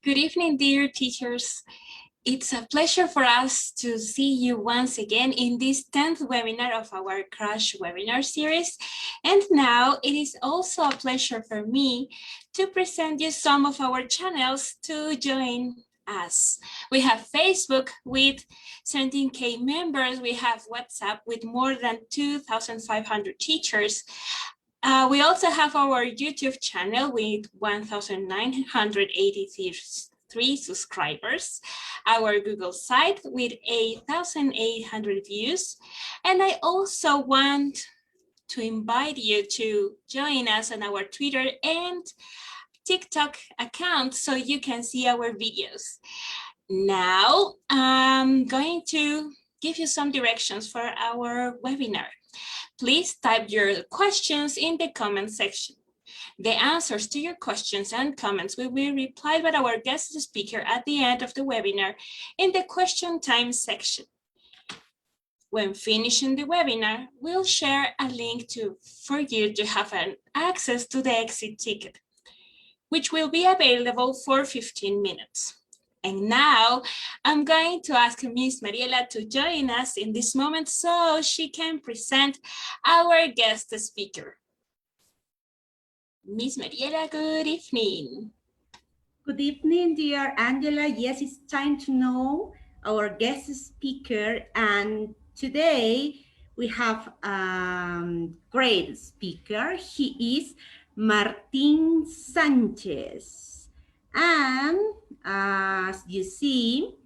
Good evening, dear teachers. It's a pleasure for us to see you once again in this 10th webinar of our Crash webinar series. And now it is also a pleasure for me to present you some of our channels to join us. We have Facebook with 17K members. We have WhatsApp with more than 2,500 teachers. We also have our YouTube channel with 1,983 subscribers, our Google site with 8,800 views, and I also want to invite you to join us on our Twitter and TikTok account so you can see our videos. Now, I'm going to give you some directions for our webinar. Please type your questions in the comment section. The answers to your questions and comments will be replied by our guest speaker at the end of the webinar in the question time section. When finishing the webinar, we'll share a link for you to have access to the exit ticket, which will be available for 15 minutes. And now I'm going to ask Ms. Mariela to join us in this moment so she can present our guest speaker. Ms. Mariela, good evening. Good evening, dear Angela. Yes, it's time to know our guest speaker. And today we have a great speaker. He is Martín Sanchez. And as you see,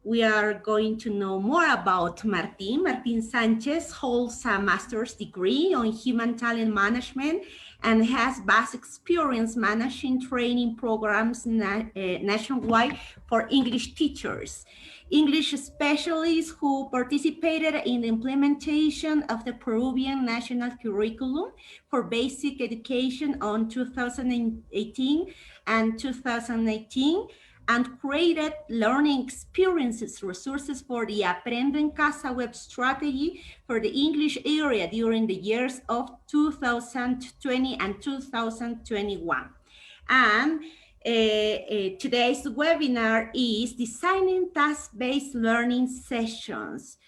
we are going to know more about Martín. Martín Sanchez holds a master's degree on human talent management and has vast experience managing training programs nationwide for English teachers. English specialists who participated in the implementation of the Peruvian National Curriculum for Basic Education on 2018 and 2019, and created learning experiences resources for the Aprendo en Casa web strategy for the English area during the years of 2020 and 2021. And today's webinar is Designing Task-Based Learning Sessions.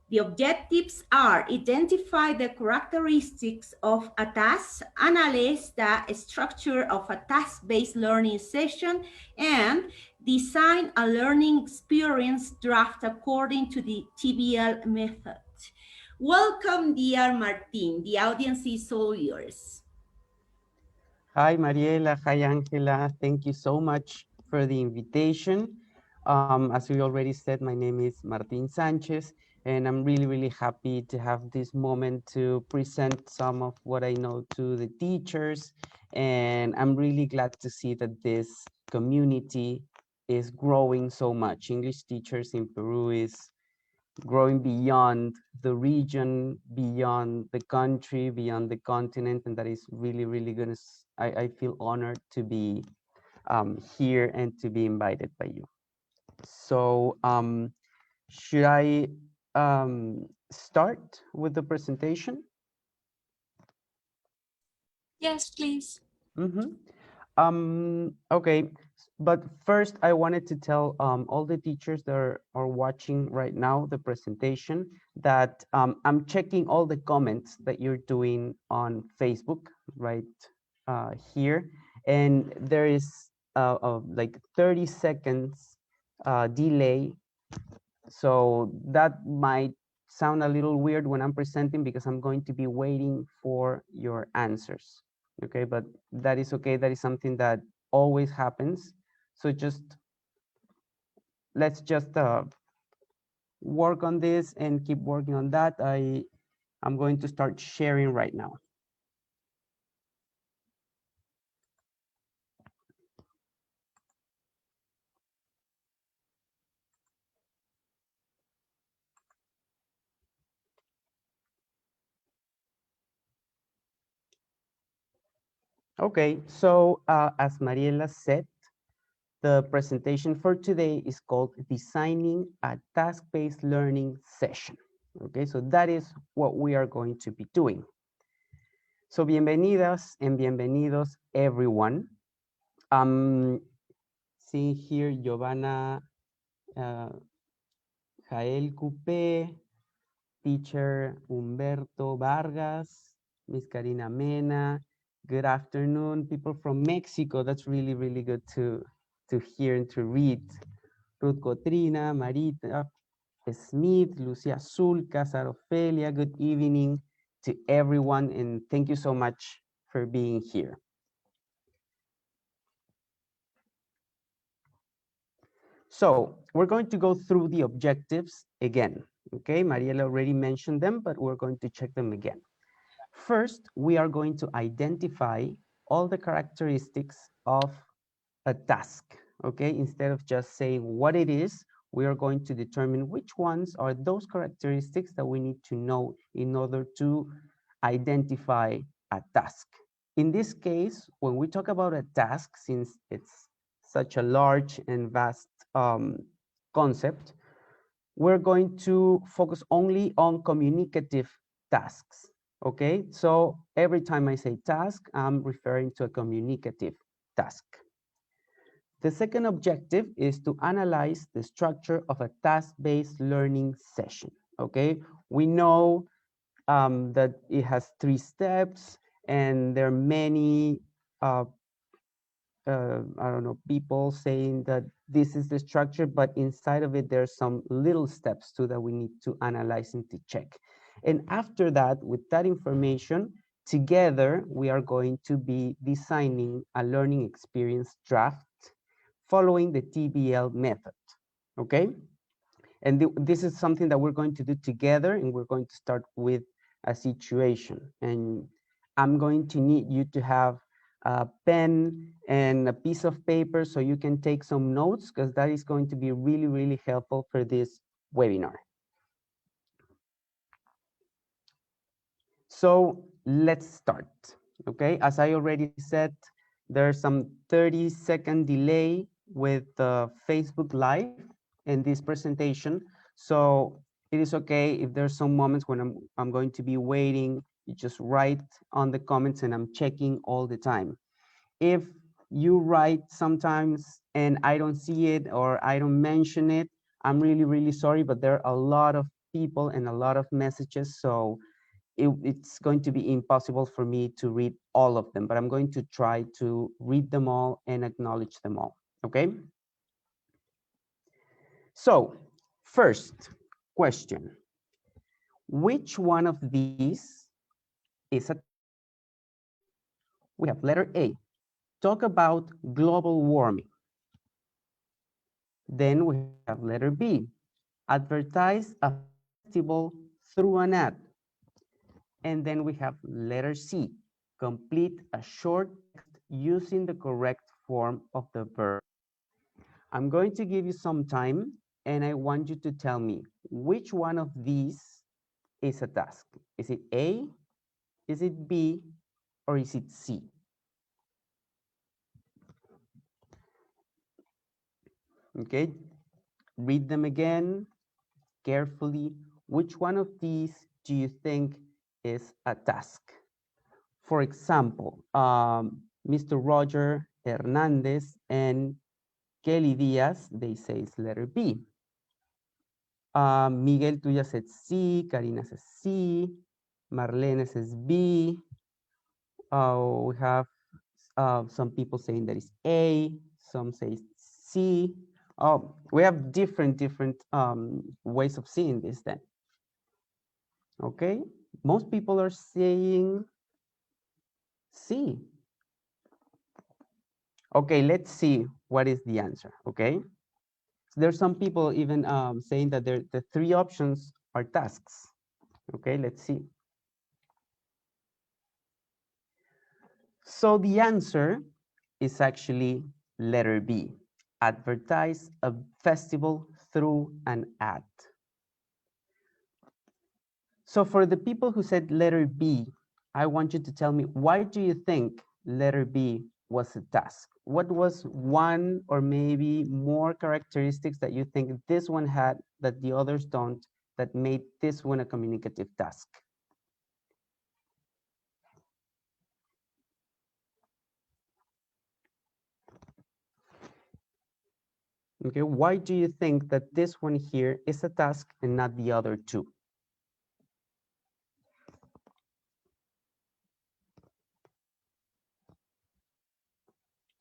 The objectives are identify the characteristics of a task, analyze the structure of a task-based learning session, and design a learning experience draft according to the TBL method. Welcome, dear Martin. The audience is all yours. Hi, Mariela. Hi, Angela. Thank you so much for the invitation. As we already said, my name is Martín Sanchez, and I'm really happy to have this moment to present some of what I know to the teachers. And I'm really glad to see that this community is growing so much. English teachers in Peru is growing beyond the region, beyond the country, beyond the continent, and that is really gonna, I feel honored to be here and to be invited by you. So should I start with the presentation? Yes, please. Okay, but first I wanted to tell all the teachers that are watching right now the presentation that I'm checking all the comments that you're doing on Facebook right here, and there is like 30 seconds delay, so that might sound a little weird when I'm presenting because I'm going to be waiting for your answers. Okay, but that is okay. That is something that always happens. So let's just work on this and keep working on that. I'm going to start sharing right now. Okay, so as Mariela said, the presentation for today is called Designing a Task-Based Learning Session. Okay, so that is what we are going to be doing. So bienvenidas and bienvenidos everyone. seeing here Giovanna Jael Coupé, teacher Humberto Vargas, Miss Karina Mena. Good afternoon, people from Mexico. That's really, really good to hear and to read. Ruth Cotrina, Marita Smith, Lucia Zulca, Sara Ofelia. Good evening to everyone, and thank you so much for being here. So we're going to go through the objectives again. Okay, Mariela already mentioned them, but we're going to check them again. First, we are going to identify all the characteristics of a task. Okay, instead of just saying what it is, we are going to determine which ones are those characteristics that we need to know in order to identify a task. In this case, when we talk about a task, since it's such a large and vast concept, we're going to focus only on communicative tasks. Okay, so every time I say task, I'm referring to a communicative task. The second objective is to analyze the structure of a task-based learning session. Okay, we know that it has 3 steps, and there are many I don't know, people saying that this is the structure, but inside of it, there's some little steps too that we need to analyze and to check. And after that, with that information, together, we are going to be designing a learning experience draft following the TBL method, okay? And this is something that we're going to do together, and we're going to start with a situation. And I'm going to need you to have a pen and a piece of paper so you can take some notes, because that is going to be really, really helpful for this webinar. So let's start, okay? As I already said, there's some 30-second delay with Facebook Live in this presentation. So it is okay if there's some moments when I'm going to be waiting. You just write on the comments, and I'm checking all the time. If you write sometimes and I don't see it or I don't mention it, I'm really, really sorry, but there are a lot of people and a lot of messages, so it's going to be impossible for me to read all of them, but I'm going to try to read them all and acknowledge them all, okay? So, first question, which one of these is a task? We have letter A, talk about global warming. Then we have letter B, advertise a festival through an ad. And then we have letter C, complete a short text using the correct form of the verb. I'm going to give you some time, and I want you to tell me which one of these is a task. Is it A, is it B, or is it C? Okay, read them again carefully. Which one of these do you think is a task? For example, Mr. Roger Hernandez and Kelly Diaz, they say it's letter B. Miguel, tú ya said C, Karina says C, Marlene says B. We have some people saying that it's A, some say C. Oh, we have different ways of seeing this then. Okay, most people are saying C. Okay, let's see what is the answer, okay? So there's some people even saying that the 3 options are tasks. Okay, let's see. So the answer is actually letter B, advertise a festival through an ad. So for the people who said letter B, I want you to tell me, why do you think letter B was a task? What was one or maybe more characteristics that you think this one had that the others don't, that made this one a communicative task? Okay, why do you think that this one here is a task and not the other two?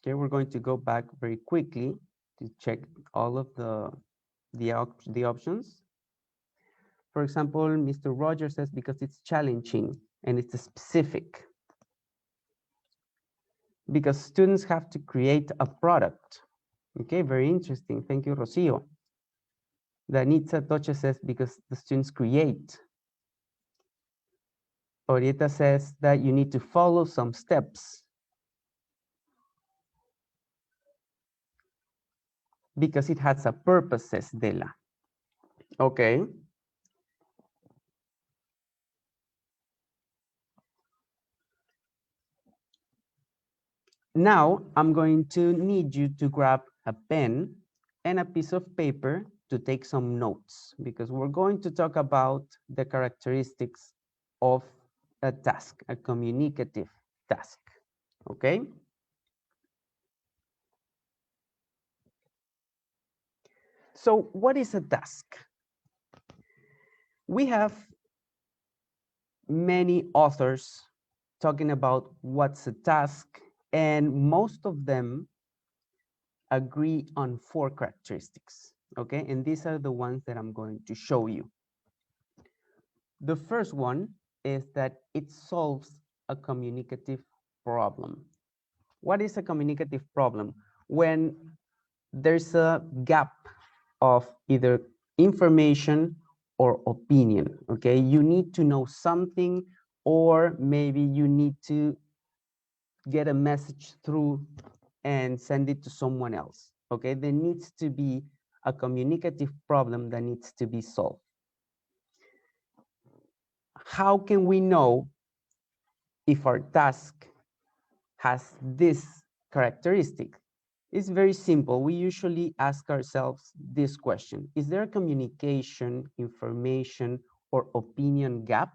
Okay, we're going to go back very quickly to check all of the options. For example, Mr. Rogers says because it's challenging and it's specific. Because students have to create a product. Okay, very interesting. Thank you, Rocio. Danitza Toche says because the students create. Orieta says that you need to follow some steps. Because it has a purpose, says Dela. Okay. Now, I'm going to need you to grab a pen and a piece of paper to take some notes because we're going to talk about the characteristics of a task, a communicative task, okay? So what is a task? We have many authors talking about what's a task, and most of them agree on 4 characteristics, okay? And these are the ones that I'm going to show you. The first one is that it solves a communicative problem. What is a communicative problem? When there's a gap of either information or opinion, okay? You need to know something, or maybe you need to get a message through and send it to someone else, okay? There needs to be a communicative problem that needs to be solved. How can we know if our task has this characteristic? It's very simple. We usually ask ourselves this question: is there a communication, information, or opinion gap?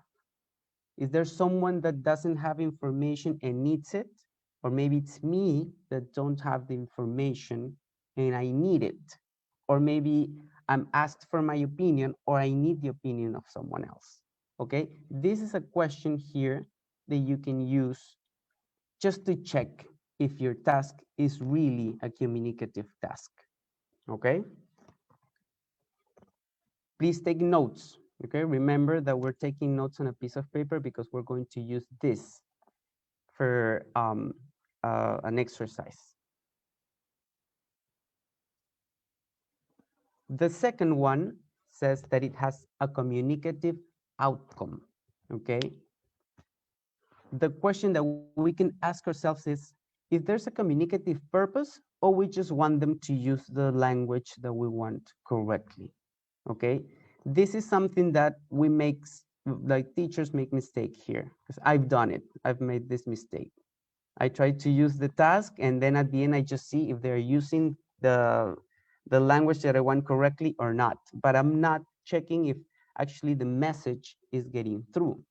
Is there someone that doesn't have information and needs it? Or maybe it's me that don't have the information and I need it. Or maybe I'm asked for my opinion, or I need the opinion of someone else. Okay, this is a question here that you can use just to check if your task is really a communicative task. Okay, please take notes. Okay, remember that we're taking notes on a piece of paper because we're going to use this for an exercise. The second one says that it has a communicative outcome, okay? The question that we can ask ourselves is, if there's a communicative purpose, or we just want them to use the language that we want correctly, okay? This is something that we make, like teachers make mistake here, because I've done it. I've made this mistake. I try to use the task, and then at the end, I just see if they're using the language that I want correctly or not. But I'm not checking if actually the message is getting through.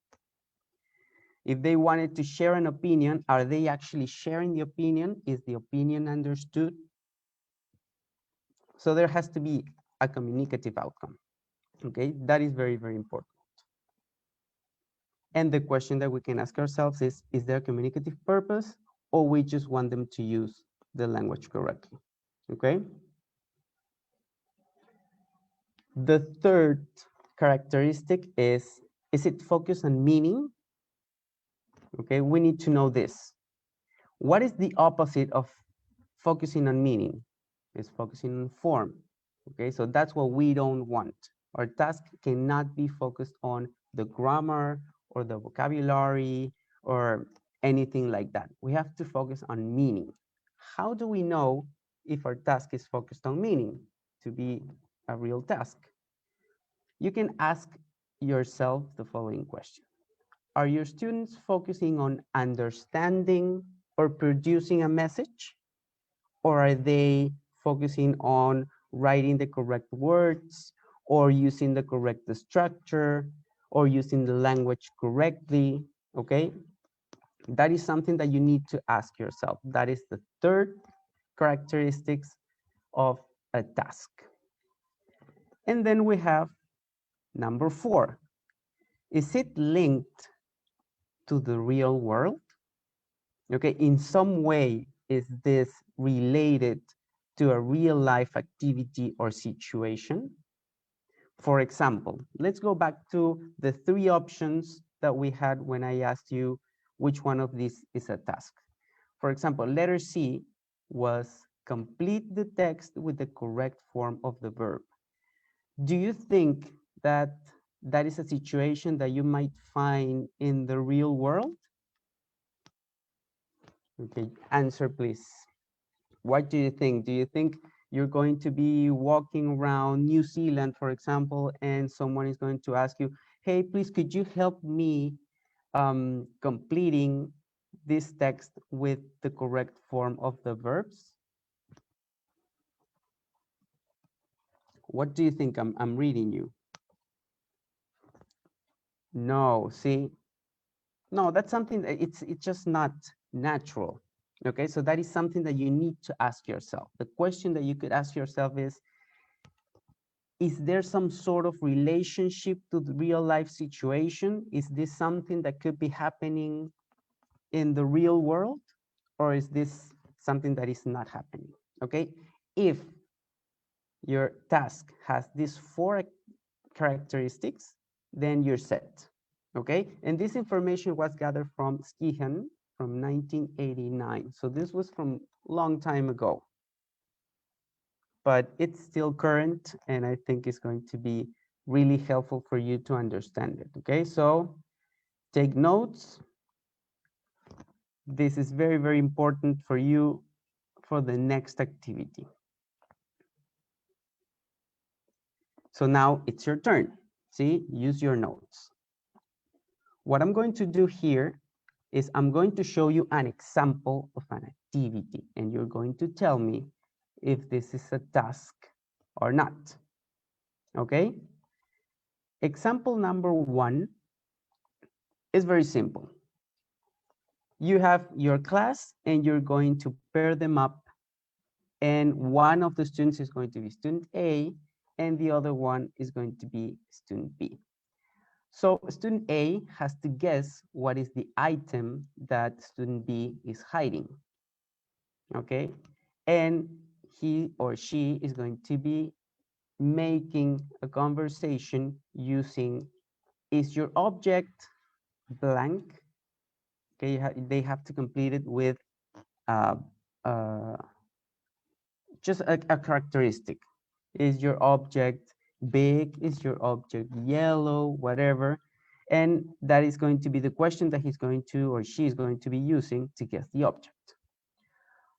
If they wanted to share an opinion, are they actually sharing the opinion? Is the opinion understood? So there has to be a communicative outcome. Okay, that is very, very important. And the question that we can ask ourselves is there a communicative purpose, or we just want them to use the language correctly? Okay. The third characteristic is it focused on meaning? Okay, we need to know this. What is the opposite of focusing on meaning? It's focusing on form. Okay, so that's what we don't want. Our task cannot be focused on the grammar or the vocabulary or anything like that. We have to focus on meaning. How do we know if our task is focused on meaning to be a real task? You can ask yourself the following question. Are your students focusing on understanding or producing a message? Or are they focusing on writing the correct words, or using the correct structure, or using the language correctly? Okay, that is something that you need to ask yourself. That is the third characteristics of a task. And then we have number 4. Is it linked to the real world? Okay, in some way, is this related to a real life activity or situation? For example, let's go back to the 3 options that we had when I asked you which one of these is a task. For example, letter C was complete the text with the correct form of the verb. Do you think that that is a situation that you might find in the real world? Okay, answer please. What do you think? Do you think you're going to be walking around New Zealand, for example, and someone is going to ask you, hey, please, could you help me completing this text with the correct form of the verbs? What do you think? I'm reading you. No, see, no, that's something that it's just not natural. Okay, so that is something that you need to ask yourself. The question that you could ask yourself is there some sort of relationship to the real life situation? Is this something that could be happening in the real world? Or is this something that is not happening? Okay, if your task has these 4 characteristics, then you're set. Okay, and this information was gathered from Skihan from 1989. So this was from a long time ago, but it's still current, and I think it's going to be really helpful for you to understand it. Okay, so take notes. This is very, very important for you for the next activity. So now it's your turn. See, use your notes. What I'm going to do here is I'm going to show you an example of an activity, and you're going to tell me if this is a task or not. Okay? Example number 1 is very simple. You have your class and you're going to pair them up, and one of the students is going to be student A and the other one is going to be student B. So student A has to guess what is the item that student B is hiding. Okay, and he or she is going to be making a conversation using, is your object blank? Okay, they have to complete it with just a characteristic. Is your object big? Is your object yellow? Whatever. And that is going to be the question that he's going to, or she is going to be using to guess the object.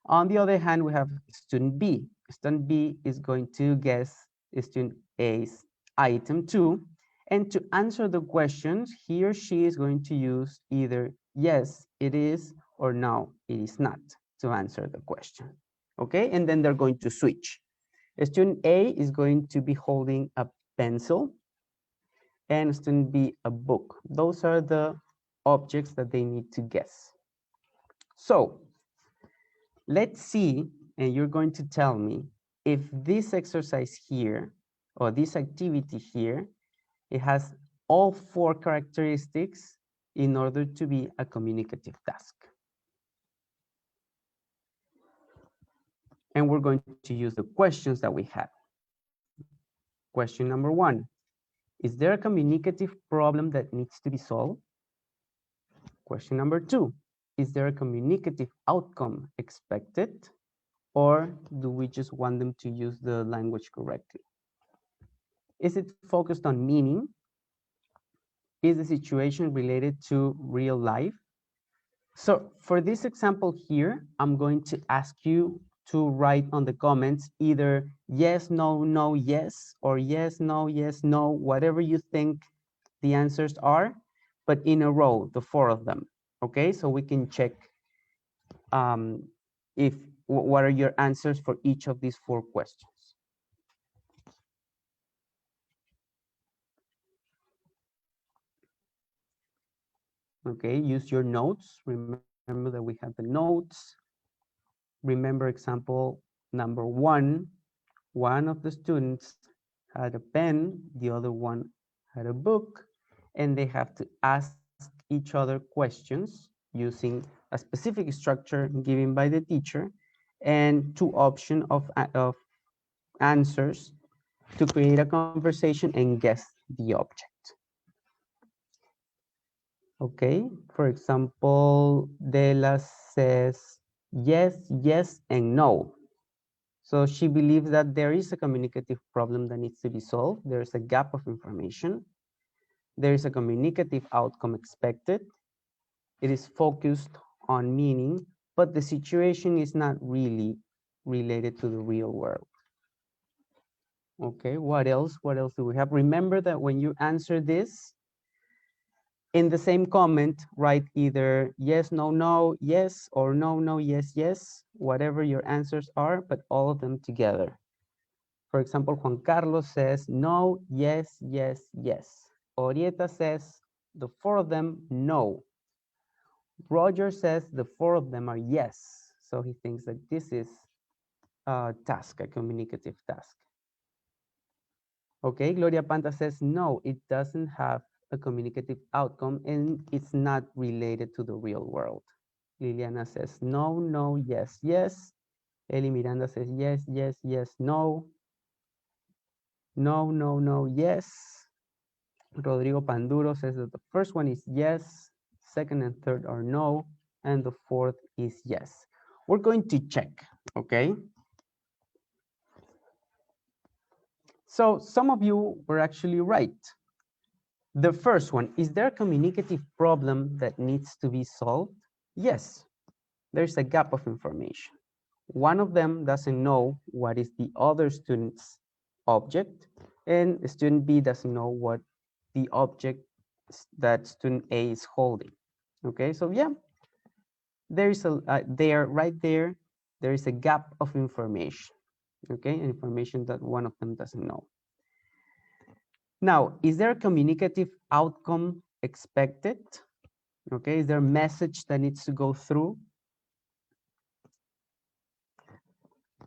On the other hand, we have student B. Student B is going to guess student A's item 2. And to answer the questions, he or she is going to use either yes, it is, or no, it is not to answer the question. Okay, and then they're going to switch. Student A is going to be holding a pencil and student B a book. Those are the objects that they need to guess. So let's see, and you're going to tell me if this exercise here, or this activity here, it has all 4 characteristics in order to be a communicative task. And we're going to use the questions that we had. Question number 1, is there a communicative problem that needs to be solved? Question number 2, is there a communicative outcome expected? Or do we just want them to use the language correctly? Is it focused on meaning? Is the situation related to real life? So for this example here, I'm going to ask you to write on the comments either yes, no, no, yes, or yes, no, whatever you think the answers are, but in a row, the 4 of them. Okay, so we can check what are your answers for each of these 4 questions. Okay, use your notes. Remember that we have the notes. Remember example number 1 one of the students had a pen, the other one had a book, and they have to ask each other questions using a specific structure given by the teacher and two options of answers to create a conversation and guess the object. Okay, for example, Dela says yes, yes, and no. So she believes that there is a communicative problem that needs to be solved. There is a gap of information. There is a communicative outcome expected. It is focused on meaning, but the situation is not really related to the real world. Okay, what else? What else do we have? Remember that when you answer this, in the same comment, write either yes, no, no, yes, or no, no, yes, yes, whatever your answers are, but all of them together. For example, Juan Carlos says no, yes, yes, yes. Orieta says the four of them, no. Roger says the four of them are yes. So he thinks that this is a task, a communicative task. Okay, Gloria Panta says no, it doesn't have a communicative outcome and it's not related to the real world. Liliana says no, no, yes, yes. Eli Miranda says yes, yes, yes, no. No, no, no, yes. Rodrigo Panduro says that the first one is yes, second and third are no, and the fourth is yes. We're going to check, okay? So some of you were actually right. The first one, is there a communicative problem that needs to be solved? Yes, there's a gap of information. One of them doesn't know what is the other student's object, and student B doesn't know what the object that student A is holding. Okay, so yeah, there is a right there is a gap of information. Okay, information that one of them doesn't know. Now, is there a communicative outcome expected? Okay, is there a message that needs to go through?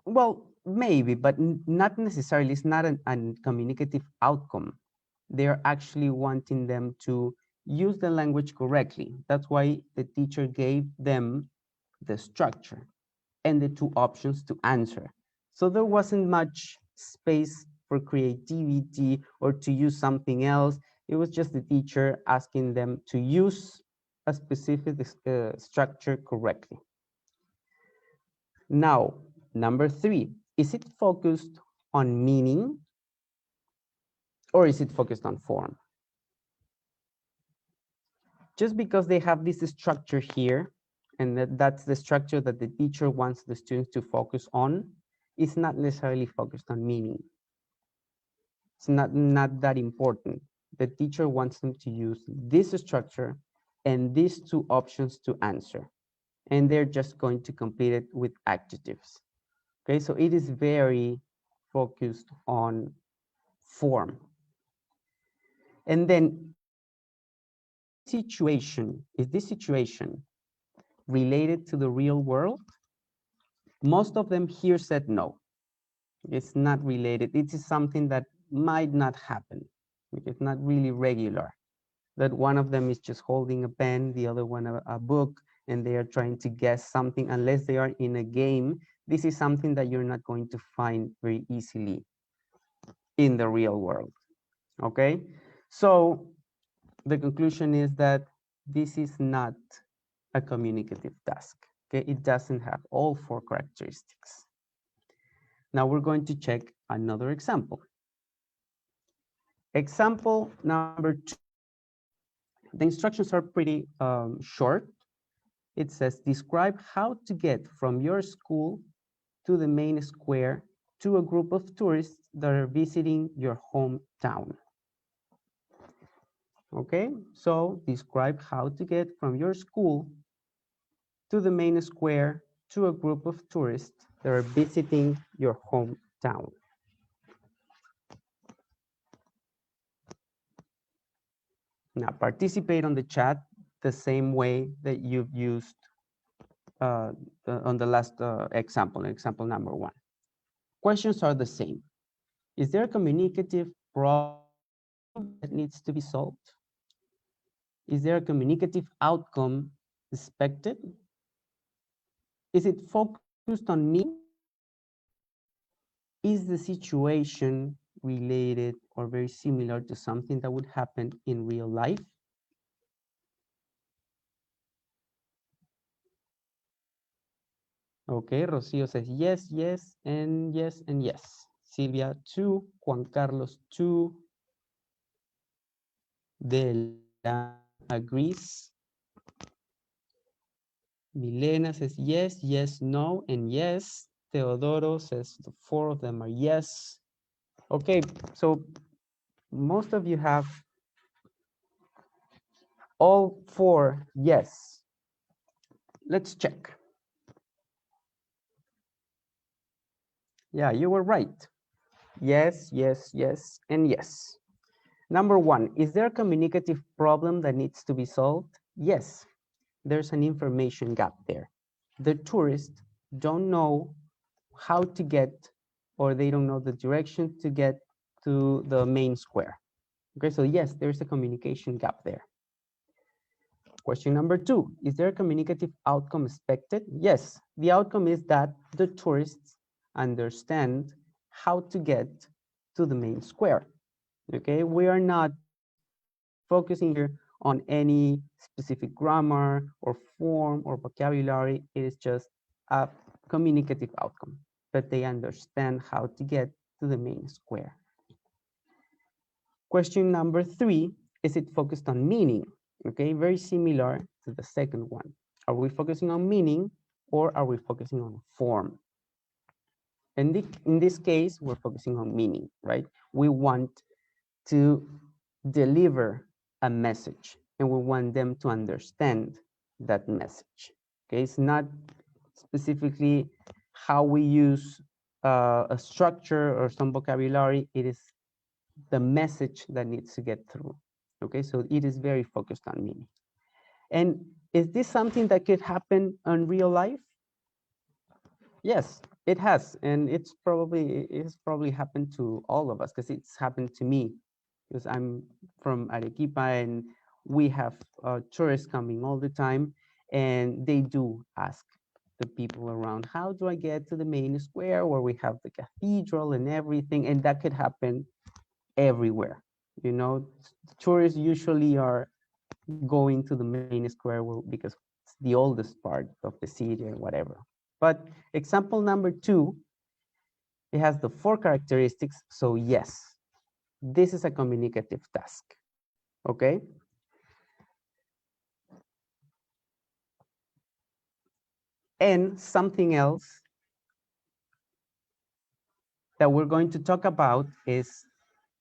Well, maybe, but not necessarily. It's not a communicative outcome. They're actually wanting them to use the language correctly. That's why the teacher gave them the structure and the two options to answer. So there wasn't much space for creativity or to use something else. It was just the teacher asking them to use a specific structure correctly. Now, number 3, is it focused on meaning or is it focused on form? Just because they have this structure here, and that's the structure that the teacher wants the students to focus on, it's not necessarily focused on meaning. It's not that important. The teacher wants them to use this structure and these two options to answer. And they're just going to complete it with adjectives. Okay, so it is very focused on form. And then is this situation related to the real world? Most of them here said no. It's not related. It is something that might not happen. It's not really regular. That one of them is just holding a pen, the other one a book, and they are trying to guess something. Unless they are in a game, this is something that you're not going to find very easily in the real world. Okay, so the conclusion is that this is not a communicative task. Okay, it doesn't have all 4 characteristics. Now we're going to check another example. Example number 2. The instructions are pretty short. It says, describe how to get from your school to the main square to a group of tourists that are visiting your hometown. Okay, so describe how to get from your school to the main square to a group of tourists that are visiting your hometown. Now participate on the chat the same way that you've used on the last example number 1. questions are the same. Is there a communicative problem that needs to be solved? Is there a communicative outcome expected? Is it focused on meaning? Is the situation related or very similar to something that would happen in real life? Okay, Rocío says yes, yes, and yes, and yes. Silvia, 2. Juan Carlos, 2. Dela agrees. Milena says yes, yes, no, and yes. Teodoro says the 4 of them are yes. Okay, so most of you have all 4 yes. Let's check. Yeah, you were right. Yes, yes, yes, and yes. Number 1, is there a communicative problem that needs to be solved? Yes, there's an information gap there. The tourists don't know how to get, or they don't know the direction to get to the main square. Okay, so yes, there's a communication gap there. Question number 2, is there a communicative outcome expected? Yes, the outcome is that the tourists understand how to get to the main square. Okay, we are not focusing here on any specific grammar or form or vocabulary. It is just a communicative outcome, but they understand how to get to the main square. Question number 3, is it focused on meaning? Okay, very similar to the second one. Are we focusing on meaning or are we focusing on form? And in this case, we're focusing on meaning, right? We want to deliver a message and we want them to understand that message. Okay, it's not specifically how we use a structure or some vocabulary. It is the message that needs to get through. Okay, so it is very focused on meaning. And is this something that could happen in real life? Yes, it has, and it's probably happened to all of us, because it's happened to me, because I'm from Arequipa and we have tourists coming all the time, and they do ask the people around, how do I get to the main square where we have the cathedral and everything? And that could happen everywhere. You know, tourists usually are going to the main square because it's the oldest part of the city or whatever. But example number 2, it has the 4 characteristics. So yes, this is a communicative task. Okay. And something else that we're going to talk about is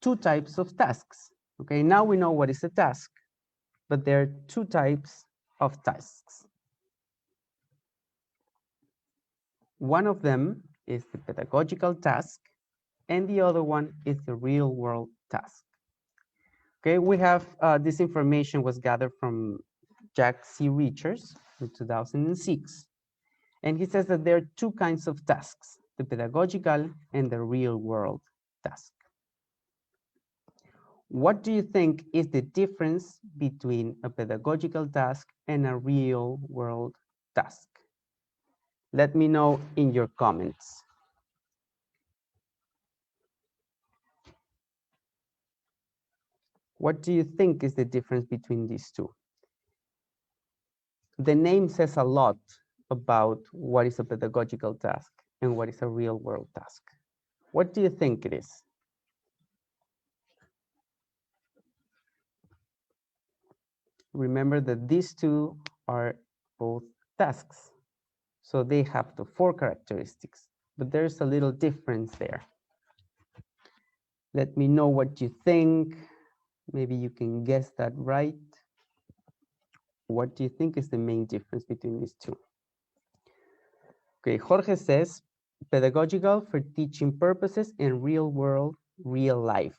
2 types of tasks. Okay, now we know what is a task, but there are 2 types of tasks. One of them is the pedagogical task, and the other one is the real world task. Okay, we have this information was gathered from Jack C. Richards in 2006. And he says that there are 2 kinds of tasks, the pedagogical and the real world task. What do you think is the difference between a pedagogical task and a real world task? Let me know in your comments. What do you think is the difference between these 2? The name says a lot about what is a pedagogical task and what is a real world task. What do you think it is? Remember that these 2 are both tasks. So they have the 4 characteristics, but there's a little difference there. Let me know what you think. Maybe you can guess that right. What do you think is the main difference between these 2? Okay, Jorge says pedagogical for teaching purposes and real world, real life.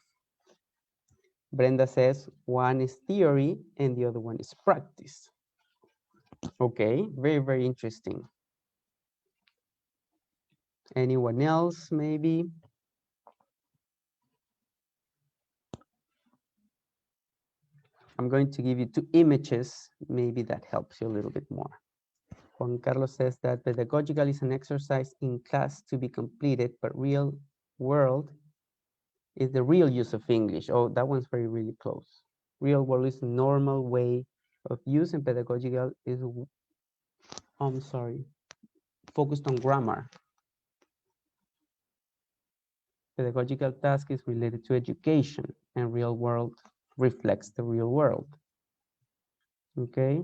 Brenda says one is theory and the other one is practice. Okay, very, very interesting. Anyone else, maybe? I'm going to give you 2 images. Maybe that helps you a little bit more. Juan Carlos says that pedagogical is an exercise in class to be completed, but real world is the real use of English. Oh, that one's really close. Real world is normal way of use, and pedagogical is, I'm sorry, focused on grammar. Pedagogical task is related to education, and real world reflects the real world. Okay.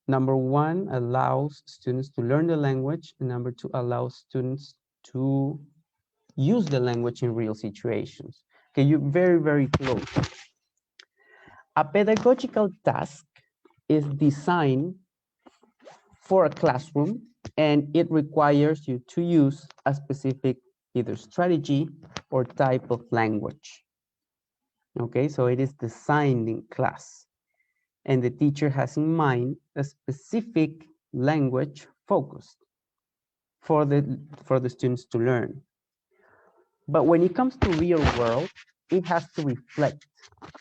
Number 1 allows students to learn the language, and number 2 allows students to use the language in real situations. Okay, you're very close. A pedagogical task is designed for a classroom, and it requires you to use a specific either strategy or type of language. Okay, so it is designed in class, and the teacher has in mind a specific language focused for the students to learn. But when it comes to real world, it has to reflect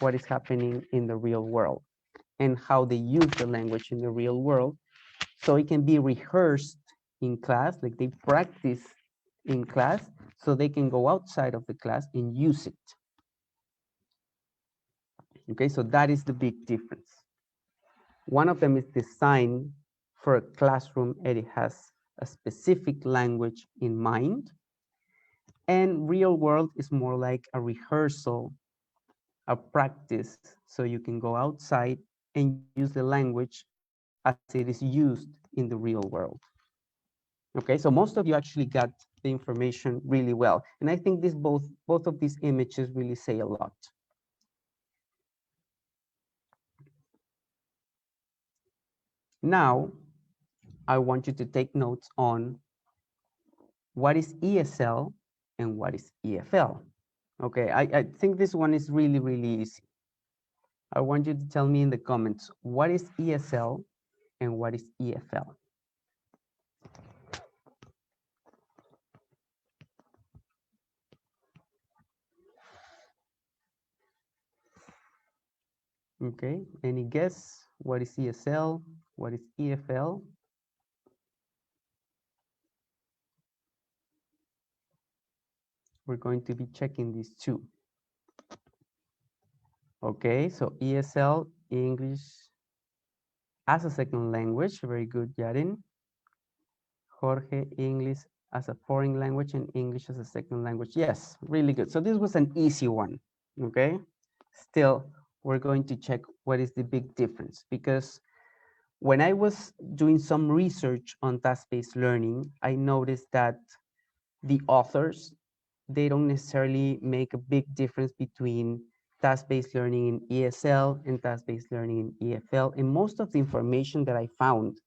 what is happening in the real world and how they use the language in the real world. So it can be rehearsed in class, like they practice in class, so they can go outside of the class and use it. Okay, so that is the big difference. One of them is designed for a classroom and it has a specific language in mind. And real world is more like a rehearsal, a practice, so you can go outside and use the language as it is used in the real world. Okay, so most of you actually got the information really well. And I think both of these images really say a lot. Now, I want you to take notes on what is ESL and what is EFL. Okay, I think this one is really easy. I want you to tell me in the comments, what is ESL and what is EFL? Okay, any guess? What is ESL? What is EFL? We're going to be checking these two. Okay, so ESL, English as a second language. Very good, Yarin. Jorge, English as a foreign language and English as a second language. Yes, really good. So this was an easy one, okay? Still, we're going to check what is the big difference, because when I was doing some research on task-based learning, I noticed that the authors, they don't necessarily make a big difference between task-based learning in ESL and task-based learning in EFL. And most of the information that I found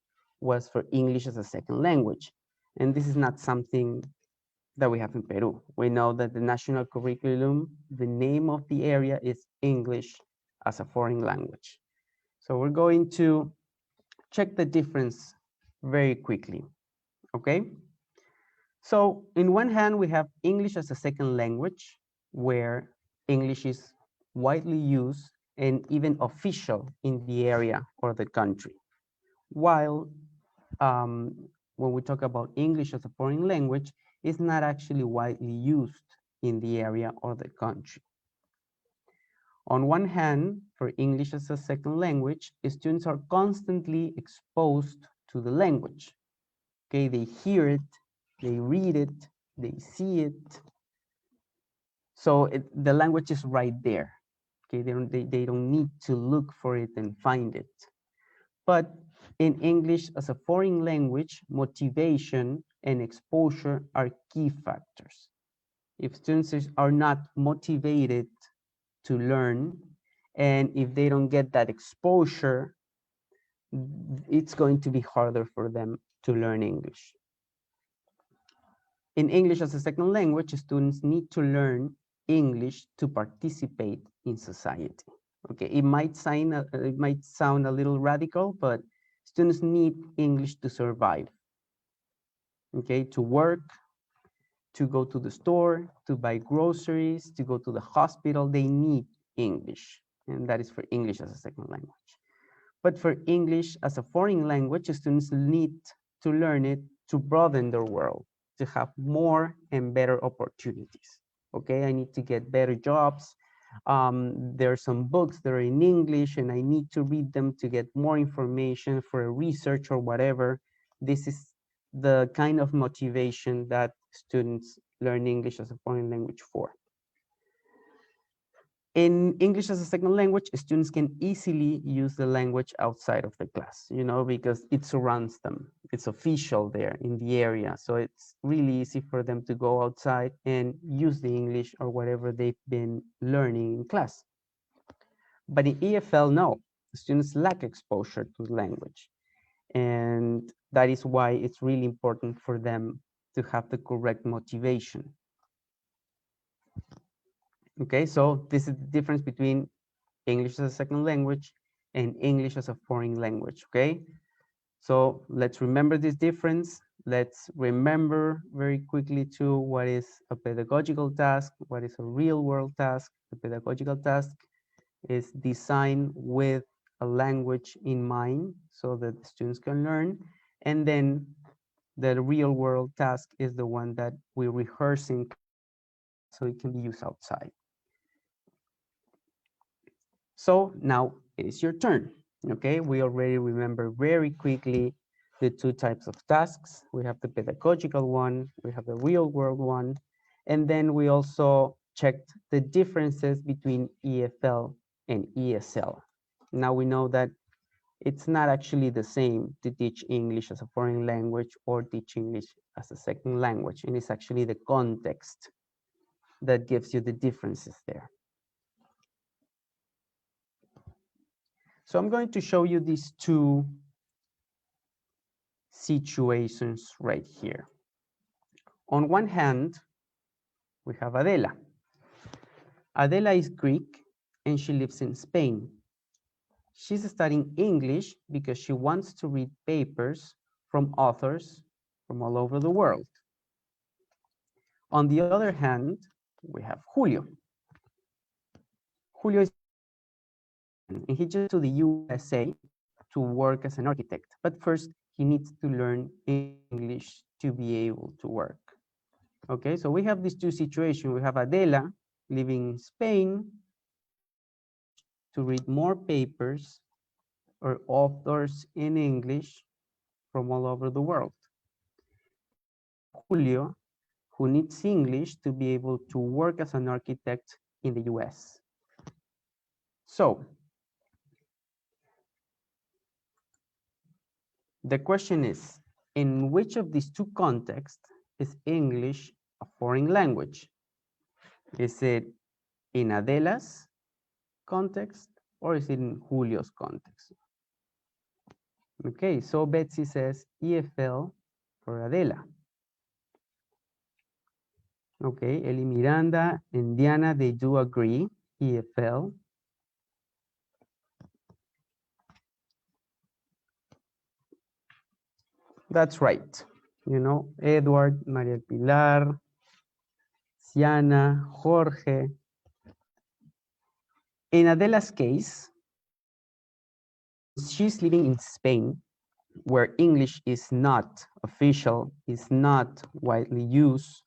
was for English as a second language. And this is not something that we have in Peru. We know that the national curriculum, the name of the area is English as a foreign language. So we're going to check the difference very quickly, okay? So in one hand, we have English as a second language, where English is widely used and even official in the area or the country. While when we talk about English as a foreign language, it's not actually widely used in the area or the country. On one hand, for English as a second language, students are constantly exposed to the language. Okay, they hear it, they read it, they see it. So the language is right there. Okay, they don't need to look for it and find it. But in English as a foreign language, motivation and exposure are key factors. If students are not motivated to learn, and if they don't get that exposure, it's going to be harder for them to learn English. In English as a second language, students need to learn English to participate in society. Okay, it might sound a little radical, but students need English to survive. okay, to work, to go to the store, to buy groceries, to go to the hospital, they need English. And that is for English as a second language. But for English as a foreign language, students need to learn it to broaden their world, to have more and better opportunities. Okay, I need to get better jobs. There are some books that are in English and I need to read them to get more information for a research or whatever. This is the kind of motivation that students learn English as a foreign language for. In English as a second language, students can easily use the language outside of the class, you know, because it surrounds them. It's official there in the area. So it's really easy for them to go outside and use the English or whatever they've been learning in class. But in EFL, no, students lack exposure to the language. And that is why it's really important for them to have the correct motivation. Okay, so this is the difference between English as a second language and English as a foreign language, okay? So let's remember this difference. Let's remember very quickly too what is a pedagogical task, what is a real world task. The pedagogical task is designed with a language in mind so that the students can learn. And then the real world task is the one that we rehearse in so it can be used outside. So now it is your turn, okay? We already remember very quickly the two types of tasks. We have the pedagogical one, we have the real world one, and then we also checked the differences between EFL and ESL. Now we know that it's not actually the same to teach English as a foreign language or teach English as a second language, and it's actually the context that gives you the differences there. So I'm going to show you these two situations right here. On one hand, we have Adela. Adela is Greek and she lives in Spain. She's studying English because she wants to read papers from authors from all over the world. On the other hand, we have Julio. Julio is and he just to the USA to work as an architect, but first he needs to learn English to be able to work. Okay, so we have these two situations. We have Adela living in Spain to read more papers or authors in English from all over the world. Julio, who needs English to be able to work as an architect in the US. So, the question is, in which of these two contexts is English a foreign language? Is it in Adela's context or is it in Julio's context? Okay, so Betsy says EFL for Adela. Okay, Eli Miranda and Diana, they do agree, EFL. That's right. You know, Edward, Maria Pilar, Siana, Jorge. In Adela's case, she's living in Spain, where English is not official, is not widely used,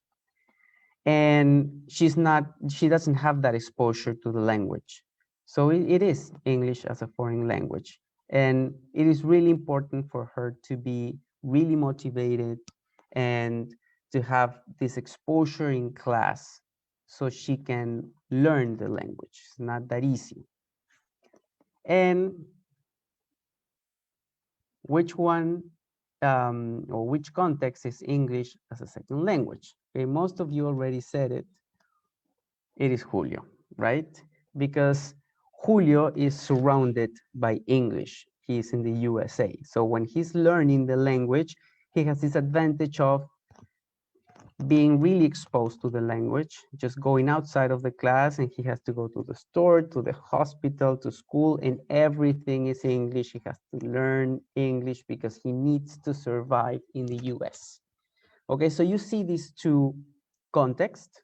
and she doesn't have that exposure to the language. So it is English as a foreign language. And it is really important for her to be really motivated and to have this exposure in class so she can learn the language. It's not that easy. And which one or which context is English as a second language? Okay, most of you already said it. It is Julio, right? Because Julio is surrounded by English. He is in the USA. So when he's learning the language, he has this advantage of being really exposed to the language, just going outside of the class, and he has to go to the store, to the hospital, to school, and everything is English. He has to learn English because he needs to survive in the US. Okay, so you see these two contexts.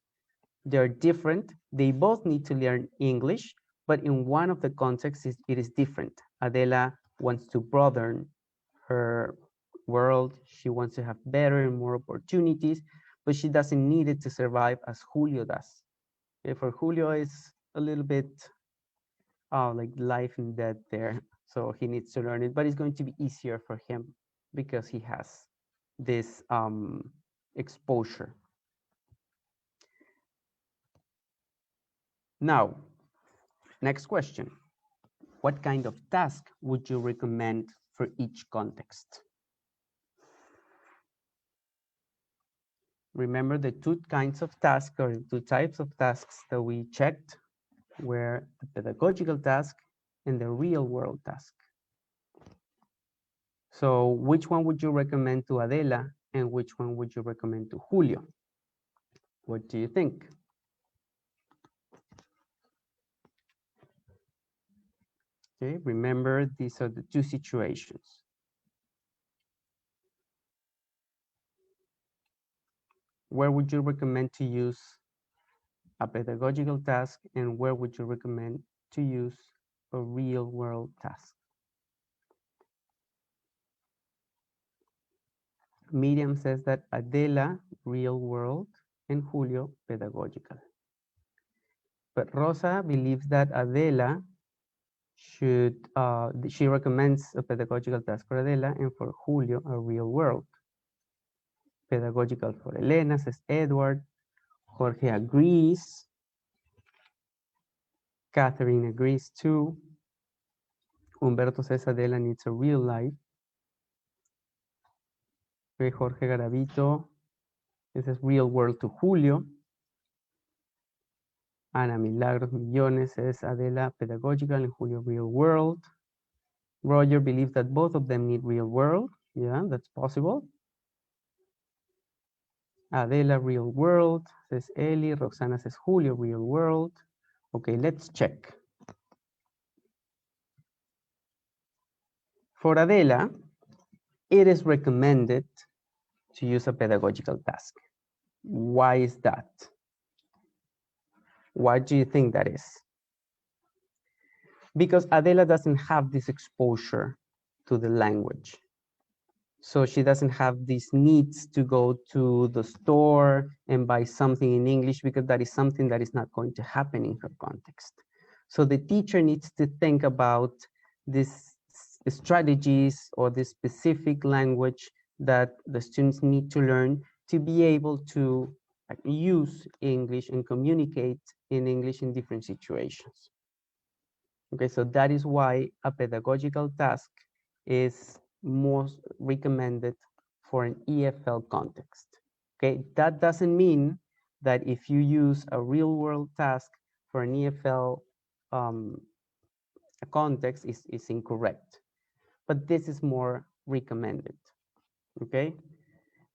They're different. They both need to learn English, but in one of the contexts, it is different. Adela wants to broaden her world. She wants to have better and more opportunities, but she doesn't need it to survive as Julio does. Okay, for Julio, it's a little bit like life and death there. So he needs to learn it, but it's going to be easier for him because he has this exposure. Now, next question. What kind of task would you recommend for each context? Remember the two kinds of tasks or two types of tasks that we checked were the pedagogical task and the real world task. So which one would you recommend to Adela and which one would you recommend to Julio? What do you think? Okay, remember these are the two situations. Where would you recommend to use a pedagogical task and where would you recommend to use a real world task? Miriam says that Adela, real world, and Julio, pedagogical. But Rosa believes that Adela should, she recommends a pedagogical task for Adela and for Julio, a real world. Pedagogical for Elena, says Edward. Jorge agrees. Catherine agrees too. Humberto says Adela needs a real life. Jorge Garavito, this is real world to Julio. Ana Milagros Millones says Adela pedagogical and Julio real world. Roger believes that both of them need real world. Yeah, that's possible. Adela real world, says Eli. Roxana says Julio real world. Okay, let's check. For Adela, it is recommended to use a pedagogical task. Why is that? Why do you think that is? Because Adela doesn't have this exposure to the language. So she doesn't have these needs to go to the store and buy something in English because that is something that is not going to happen in her context. So the teacher needs to think about these strategies or this specific language that the students need to learn to be able to use English and communicate in English in different situations. Okay, so that is why a pedagogical task is most recommended for an EFL context. Okay, that doesn't mean that if you use a real world task for an EFL context is incorrect, but this is more recommended. Okay,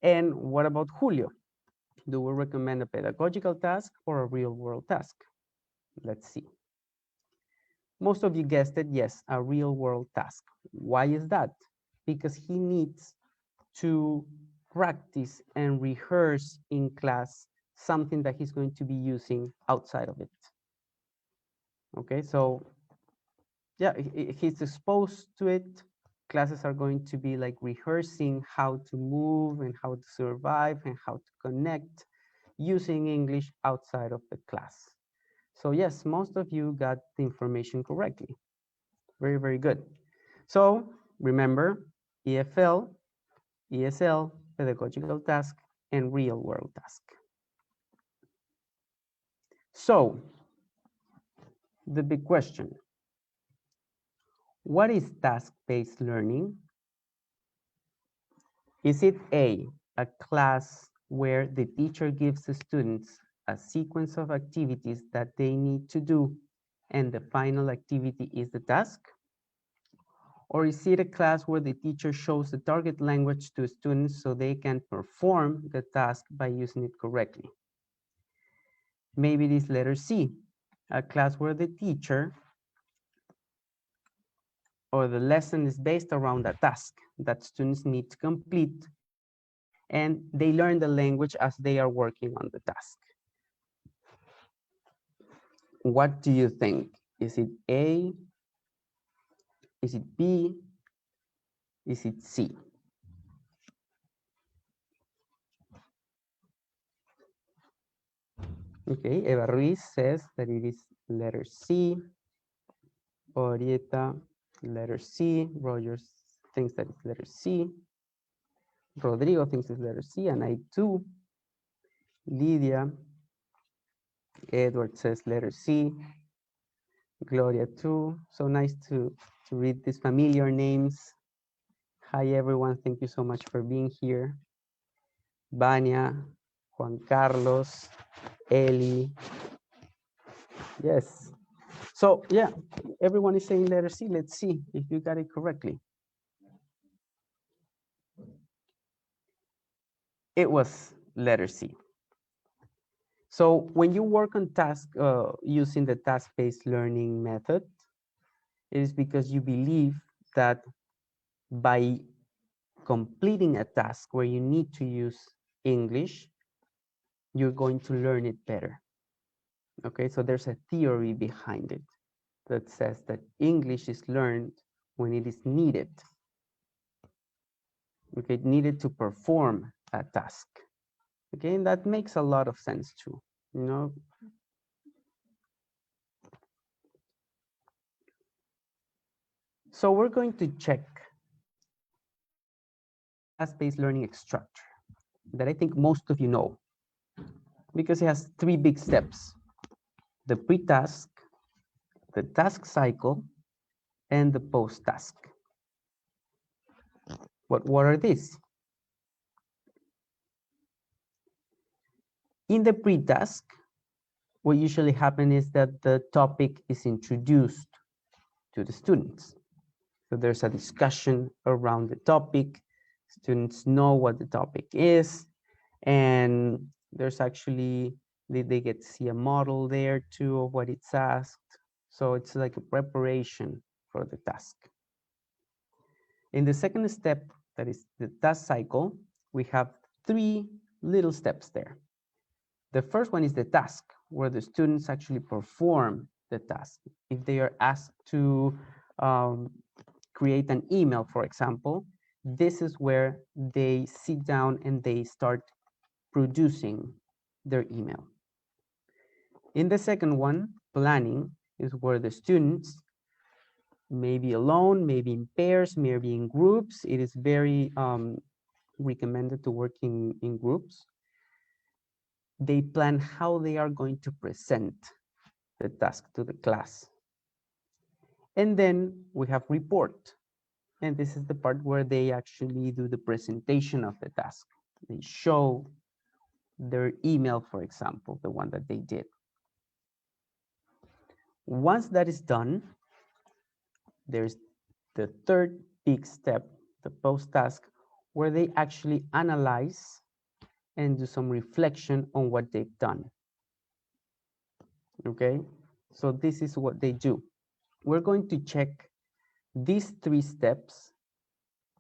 and what about Julio? Do we recommend a pedagogical task or a real world task? Let's see. Most of you guessed it, yes, a real world task. Why is that? Because he needs to practice and rehearse in class something that he's going to be using outside of it. Okay, so yeah, he's exposed to it. Classes are going to be like rehearsing how to move and how to survive and how to connect using English outside of the class. So yes, most of you got the information correctly. Very, very good. So remember, EFL, ESL, pedagogical task, and real world task. So the big question, what is task-based learning? Is it a class where the teacher gives the students a sequence of activities that they need to do and the final activity is the task? Or is it a class where the teacher shows the target language to students so they can perform the task by using it correctly? Maybe it is letter C, a class where the teacher or the lesson is based around a task that students need to complete and they learn the language as they are working on the task. What do you think? Is it A? Is it B? Is it C? Okay, Eva Ruiz says that it is letter C. Orieta, letter C. Rogers thinks that it's letter C. Rodrigo thinks it's letter C, and I too. Lydia, Edward says letter C. Gloria too. So nice to read these familiar names. Hi everyone, thank you so much for being here. Vania, Juan Carlos, Eli. Yes. So yeah, everyone is saying letter C. Let's see if you got it correctly. It was letter C. So when you work on task using the task-based learning method, it is because you believe that by completing a task where you need to use English, you're going to learn it better. Okay, so there's a theory behind it that says that English is learned when it is needed. Okay, needed to perform a task. Okay, and that makes a lot of sense too, you know. So we're going to check task-based learning structure that I think most of you know, because it has 3 big steps: the pre-task, the task cycle, and the post-task. What are these? In the pre-task, what usually happens is that the topic is introduced to the students. So there's a discussion around the topic. Students know what the topic is, and there's actually, they get to see a model there too of what it's asked. So it's like a preparation for the task. In the second step, that is the task cycle, we have 3 little steps there. The first one is the task, where the students actually perform the task. If they are asked to create an email, for example, this is where they sit down and they start producing their email. In the second one, planning, is where the students, maybe alone, maybe in pairs, maybe in groups. It is very recommended to work in groups. They plan how they are going to present the task to the class. And then we have report. And this is the part where they actually do the presentation of the task. They show their email, for example, the one that they did. Once that is done, there's the third big step, the post-task, where they actually analyze and do some reflection on what they've done. Okay, so this is what they do. We're going to check these 3 steps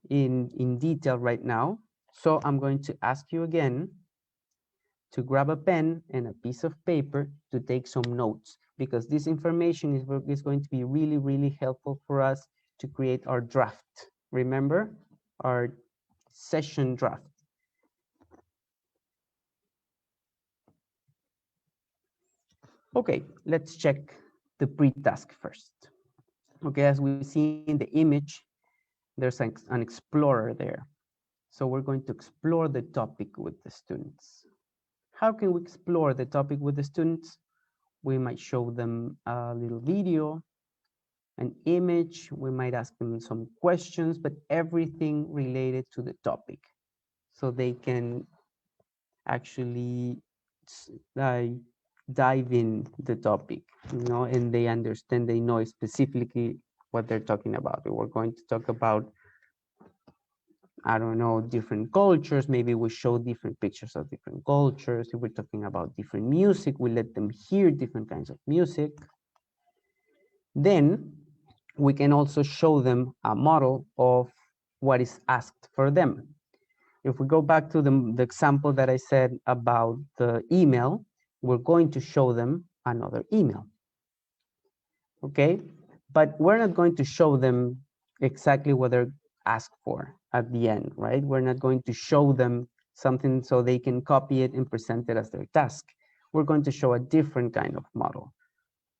in detail right now. So I'm going to ask you again to grab a pen and a piece of paper to take some notes, because this information is going to be really, really helpful for us to create our draft. Remember, our session draft. Okay, let's check the pre-task first. Okay, as we see in the image, there's an explorer there. So we're going to explore the topic with the students. How can we explore the topic with the students? We might show them a little video, an image, we might ask them some questions, but everything related to the topic, so they can actually dive in the topic, you know, and they understand, they know specifically what they're talking about. We're going to talk about, I don't know, different cultures. Maybe we show different pictures of different cultures. If we're talking about different music, we let them hear different kinds of music. Then we can also show them a model of what is asked for them. If we go back to the example that I said about the email, we're going to show them another email. Okay, but we're not going to show them exactly what they're asked for at the end, right? We're not going to show them something so they can copy it and present it as their task. We're going to show a different kind of model.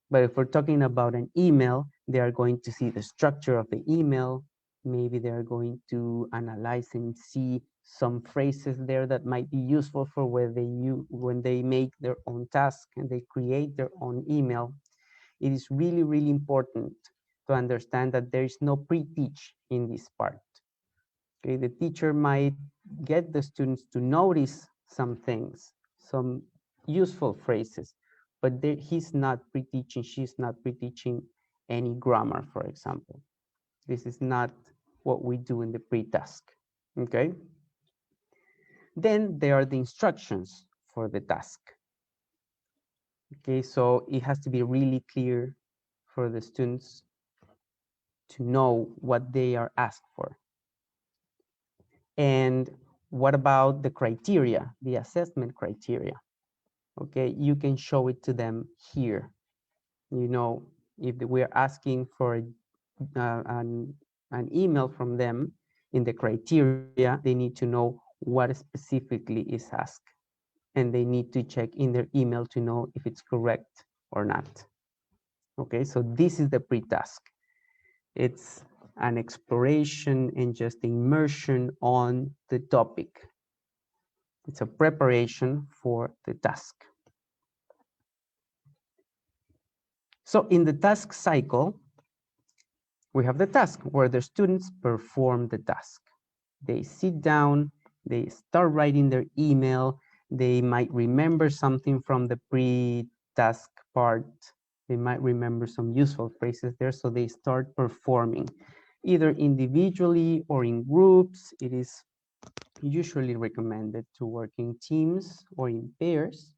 But if we're talking about an email, they are going to see the structure of the email. Maybe they're going to analyze and see some phrases there that might be useful for when they make their own task and they create their own email. It is really, really important to understand that there is no pre-teach in this part. Okay, the teacher might get the students to notice some things, some useful phrases, but he's not pre-teaching, she's not pre-teaching any grammar, for example. This is not what we do in the pre-task, okay? Then there are the instructions for the task. Okay, so it has to be really clear for the students to know what they are asked for. And what about the criteria, the assessment criteria? Okay, you can show it to them here. You know, if we're asking for an email from them, in the criteria, they need to know what specifically is asked. And they need to check in their email to know if it's correct or not. Okay, so this is the pre-task. It's an exploration and just immersion on the topic. It's a preparation for the task. So in the task cycle, we have the task where the students perform the task. They sit down, they start writing their email, they might remember something from the pre-task part, they might remember some useful phrases there, so they start performing, either individually or in groups. It is usually recommended to work in teams or in pairs.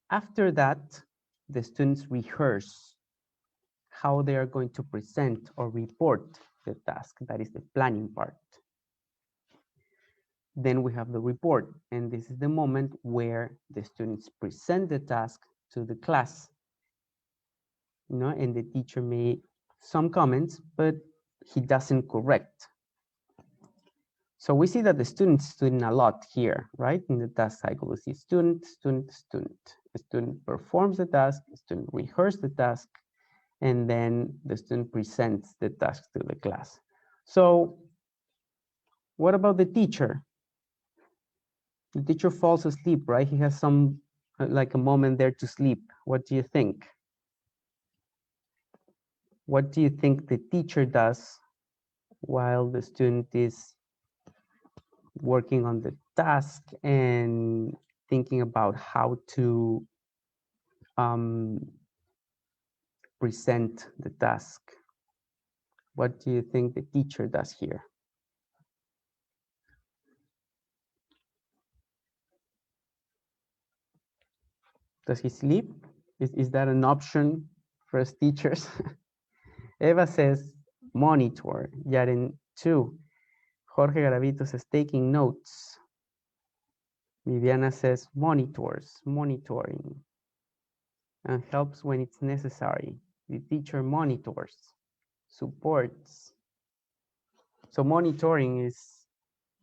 After that, the students rehearse how they are going to present or report the task. That is the planning part. Then we have the report, and this is the moment where the students present the task to the class. You know, and the teacher made some comments, but he doesn't correct. So we see that the student's doing a lot here, right? In the task cycle, we see student, student, student. The student performs the task, the student rehearses the task, and then the student presents the task to the class. So what about the teacher? The teacher falls asleep, right? He has some, like a moment there to sleep. What do you think? What do you think the teacher does while the student is working on the task and thinking about how to present the task? What do you think the teacher does here? Does he sleep? Is that an option for us teachers? Eva says monitor. Yaren 2. Jorge Garavito says taking notes. Viviana says monitors, monitoring. And helps when it's necessary. The teacher monitors, supports. So monitoring is,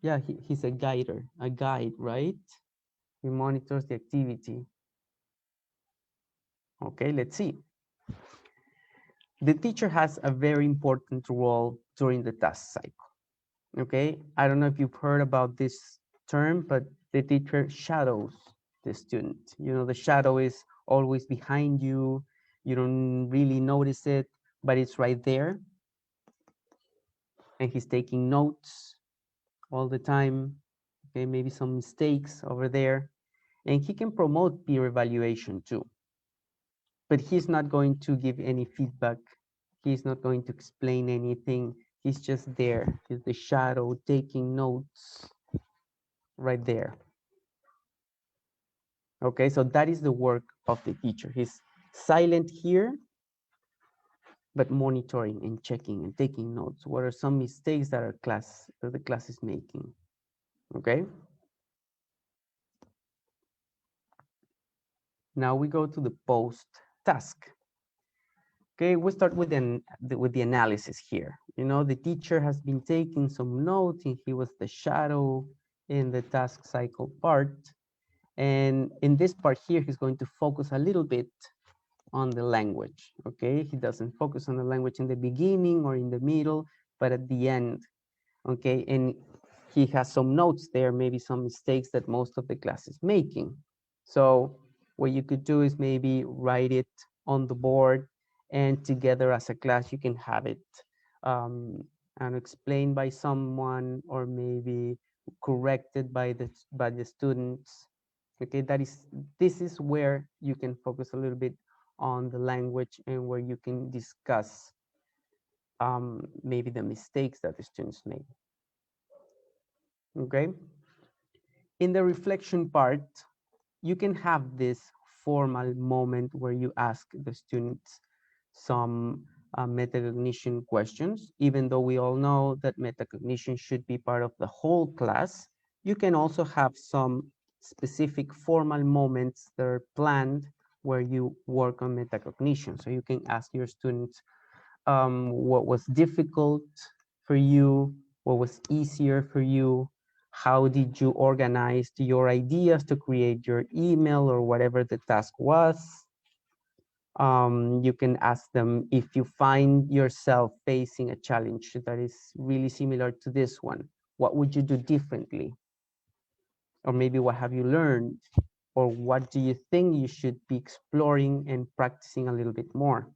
yeah, he's a guide, right? He monitors the activity. Okay, let's see. The teacher has a very important role during the task cycle. Okay, I don't know if you've heard about this term, but the teacher shadows the student. You know, the shadow is always behind you. You don't really notice it, but it's right there. And he's taking notes all the time. Okay, maybe some mistakes over there. And he can promote peer evaluation too. But he's not going to give any feedback. He's not going to explain anything. He's just there. He's the shadow taking notes right there. Okay, so that is the work of the teacher. He's silent here, but monitoring and checking and taking notes. What are some mistakes that the class is making? okay? Now we go to the post task. Okay, we start with the analysis here. You know, the teacher has been taking some notes and he was the shadow in the task cycle part. And in this part here, he's going to focus a little bit on the language, okay? He doesn't focus on the language in the beginning or in the middle, but at the end, okay? And he has some notes there, maybe some mistakes that most of the class is making. So what you could do is maybe write it on the board, and together as a class, you can have it and explained by someone, or maybe corrected by the students. Okay, this is where you can focus a little bit on the language and where you can discuss maybe the mistakes that the students made. Okay. In the reflection part, you can have this formal moment where you ask the students some metacognition questions. Even though we all know that metacognition should be part of the whole class, you can also have some specific formal moments that are planned where you work on metacognition. So you can ask your students what was difficult for you, what was easier for you, how did you organize your ideas to create your email or whatever the task was. You can ask them if you find yourself facing a challenge that is really similar to this one, what would you do differently? Or maybe what have you learned? Or what do you think you should be exploring and practicing a little bit more?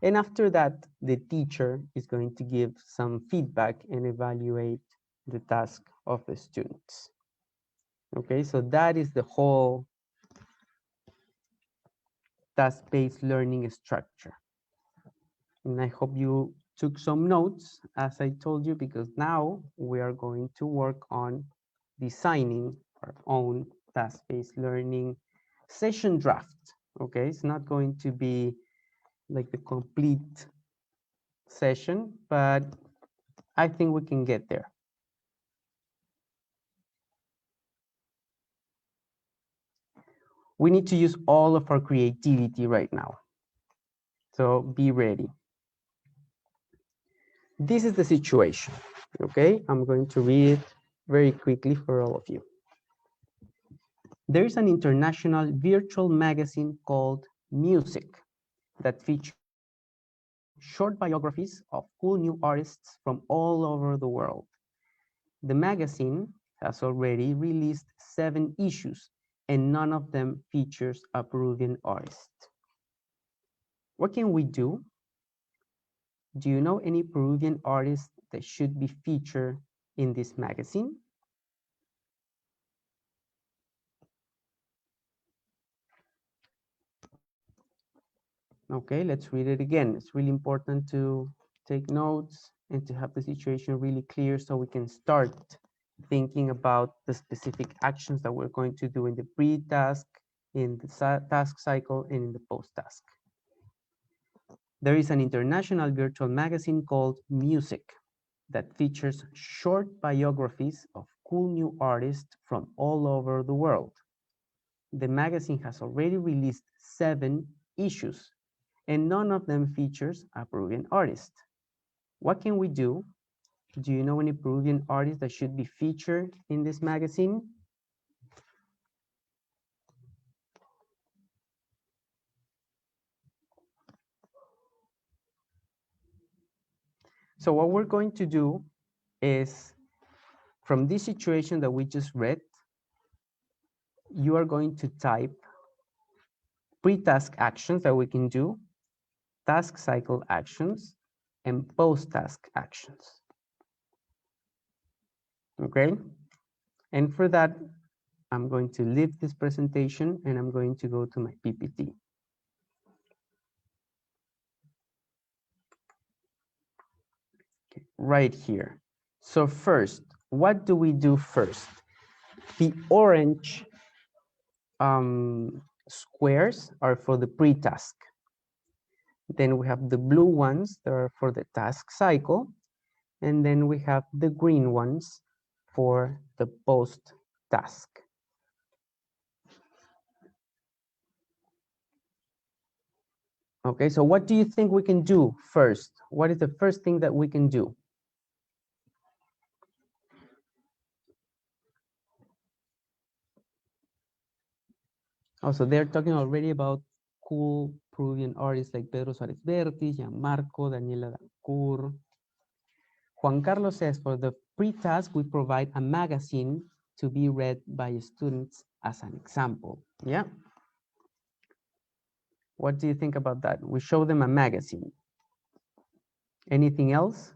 And after that, the teacher is going to give some feedback and evaluate the task of the students. Okay, so that is the whole task-based learning structure. And I hope you took some notes, as I told you, because now we are going to work on designing our own task-based learning session draft. Okay, it's not going to be like the complete session, but I think we can get there. We need to use all of our creativity right now. So be ready. This is the situation, okay? I'm going to read it very quickly for all of you. There is an international virtual magazine called Music that features short biographies of cool new artists from all over the world. The magazine has already released 7 issues, and none of them features a Peruvian artist. What can we do? Do you know any Peruvian artists that should be featured in this magazine? Okay, let's read it again. It's really important to take notes and to have the situation really clear so we can start thinking about the specific actions that we're going to do in the pre-task, in the task cycle, and in the post-task. There is an international virtual magazine called Music that features short biographies of cool new artists from all over the world. The magazine has already released 7 issues, and none of them features a Peruvian artist. What can we do? Do you know any Peruvian artists that should be featured in this magazine? So what we're going to do is, from this situation that we just read, you are going to type pre-task actions that we can do, task cycle actions, and post-task actions. Okay? And for that, I'm going to leave this presentation and I'm going to go to my PPT. Okay, right here. So first, what do we do first? The orange squares are for the pre-task. Then we have the blue ones that are for the task cycle. And then we have the green ones for the post task. Okay, so what do you think we can do first? What is the first thing that we can do? Also, they're talking already about cool Peruvian artists like Pedro Suárez Vértiz, Gianmarco, Daniela Dacour. Juan Carlos says, for the pre-task, we provide a magazine to be read by students as an example. Yeah. What do you think about that? We show them a magazine. Anything else?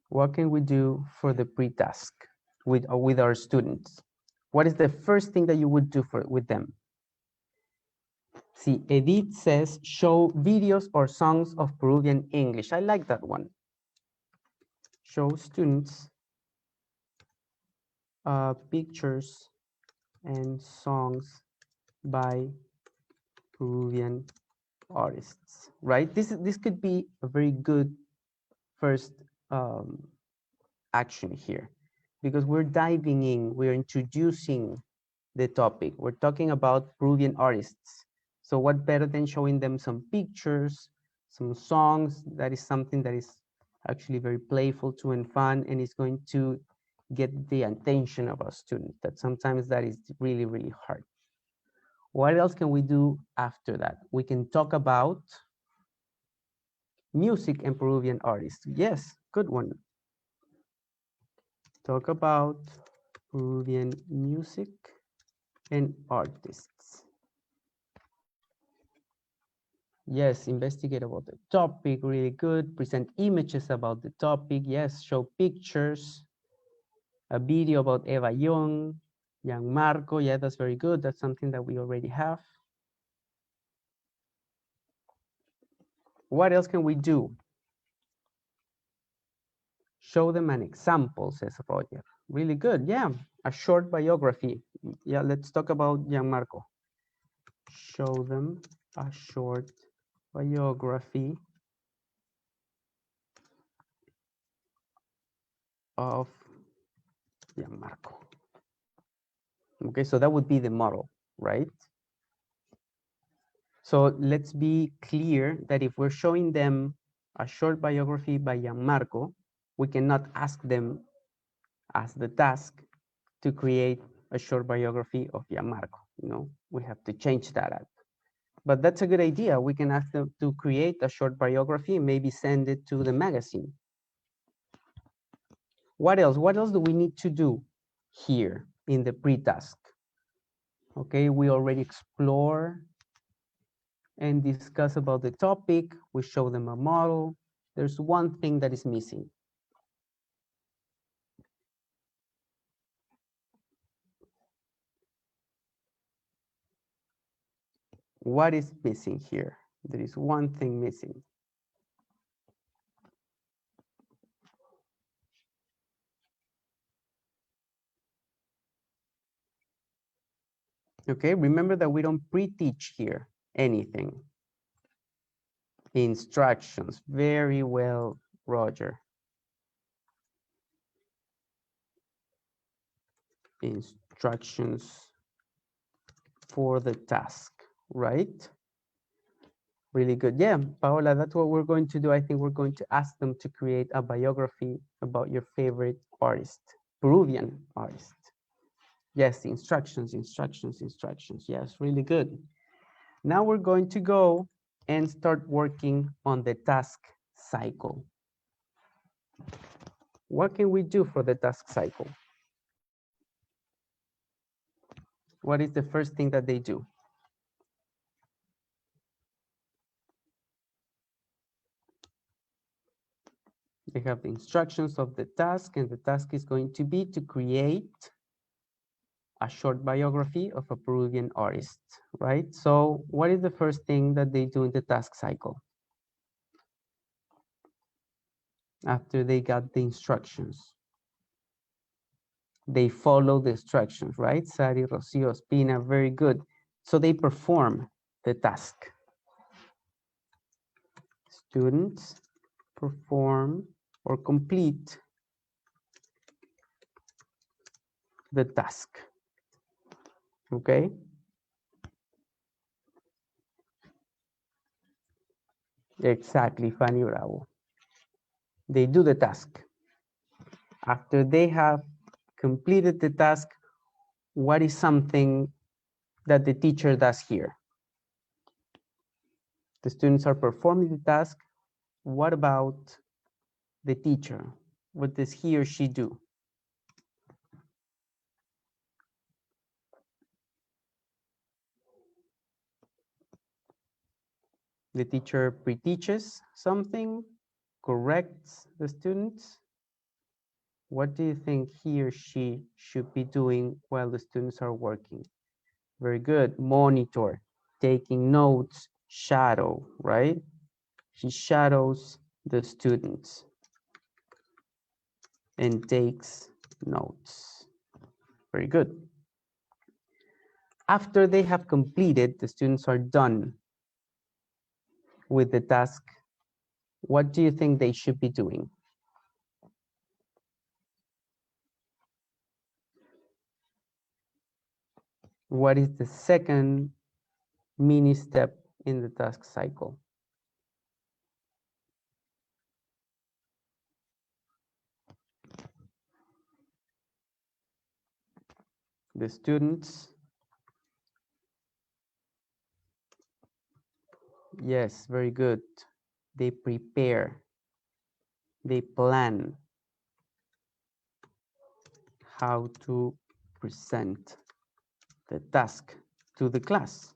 What can we do for the pre-task with our students? What is the first thing that you would do with them? See, Edith says, show videos or songs of Peruvian English. I like that one. Show students pictures and songs by Peruvian artists, right? This could be a very good first action here, because we're diving in, we're introducing the topic. We're talking about Peruvian artists. So what better than showing them some pictures, some songs? That is something that is actually very playful too and fun, and it's going to get the attention of our students. That sometimes that is really, really hard. What else can we do after that? We can talk about music and Peruvian artists. Yes, good one. Talk about Peruvian music and artists. Yes, investigate about the topic, really good. Present images about the topic. Yes, show pictures. A video about Eva Young, Gianmarco. Yeah, that's very good. That's something that we already have. What else can we do? Show them an example, says Roger. Really good. Yeah, a short biography. Yeah, let's talk about Gianmarco. Show them a short biography of Gianmarco. Okay, so that would be the model, right? So let's be clear that if we're showing them a short biography by Gianmarco, we cannot ask them as the task to create a short biography of Gianmarco. You know, we have to change that up. But that's a good idea. We can ask them to create a short biography and maybe send it to the magazine. What else? What else do we need to do here in the pre-task? Okay, we already explore and discuss about the topic. We show them a model. There's one thing that is missing. What is missing here? There is one thing missing. Okay, remember that we don't pre-teach here anything. Instructions, very well, Roger. Instructions for the task, right? Really good. Yeah, Paola, that's what we're going to do. I think we're going to ask them to create a biography about your favorite artist, Peruvian artist. Yes, instructions, instructions, instructions. Yes, really good. Now we're going to go and start working on the task cycle. What can we do for the task cycle? What is the first thing that they do? They have the instructions of the task, and the task is going to be to create a short biography of a Peruvian artist, right? So what is the first thing that they do in the task cycle? After they got the instructions. They follow the instructions, right? Sari, Rocio, Espina, very good. So they perform the task. Students perform or complete the task. Okay? Exactly, Fanny Bravo. They do the task. After they have completed the task, what is something that the teacher does here? The students are performing the task. What about the teacher? What does he or she do? The teacher pre-teaches something, corrects the students. What do you think he or she should be doing while the students are working? Very good. Monitor, taking notes, shadow, right? He shadows the students and takes notes. Very good. After they have completed, the students are done with the task. What do you think they should be doing? What is the second mini step in the task cycle? The students, yes, very good. They prepare, they plan how to present the task to the class.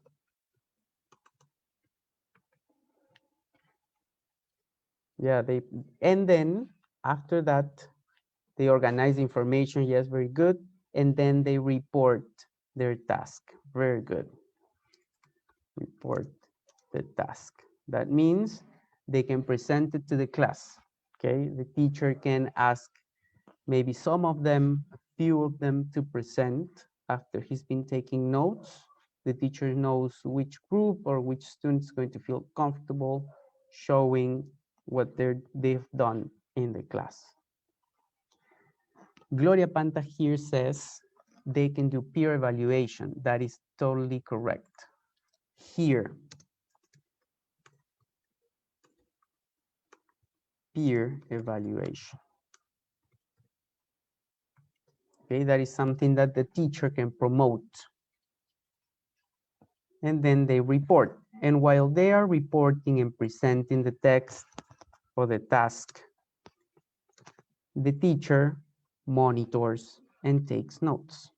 Yeah, and then after that, they organize information, yes, very good. And then they report their task, very good. Report the task. That means they can present it to the class, okay? The teacher can ask maybe some of them, a few of them to present after he's been taking notes. The teacher knows which group or which student is going to feel comfortable showing what they've done in the class. Gloria Panta here says they can do peer evaluation. That is totally correct. Here, peer evaluation. Okay, that is something that the teacher can promote. And then they report. And while they are reporting and presenting the text or the task, the teacher monitors and takes notes.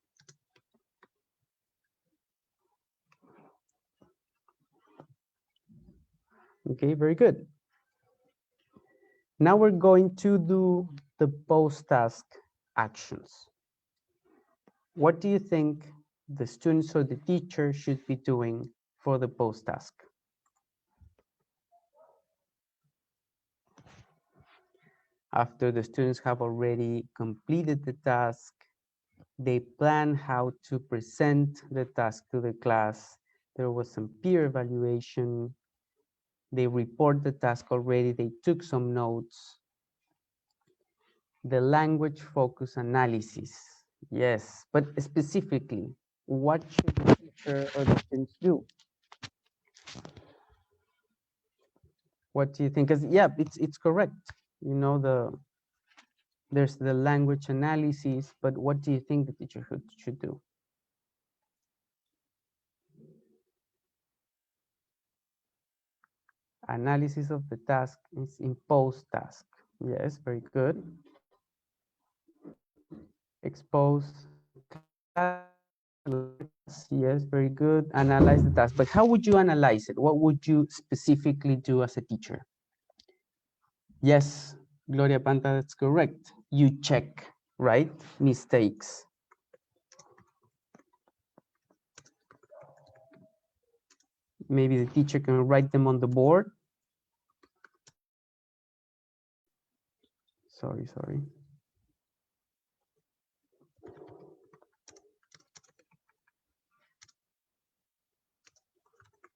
Okay, very good. Now we're going to do the post-task actions. What do you think the students or the teacher should be doing for the post-task? After the students have already completed the task, they plan how to present the task to the class. There was some peer evaluation. They report the task already. They took some notes. The language focus analysis. Yes, but specifically, what should the teacher or the students do? What do you think? Because yeah, it's correct. You know, there's the language analysis, but what do you think the teacher should do? Analysis of the task is in post task. Yes, very good. Expose class. Yes, very good. Analyze the task. But how would you analyze it? What would you specifically do as a teacher? Yes, Gloria Panta, that's correct. You check, right? Mistakes. Maybe the teacher can write them on the board. Sorry.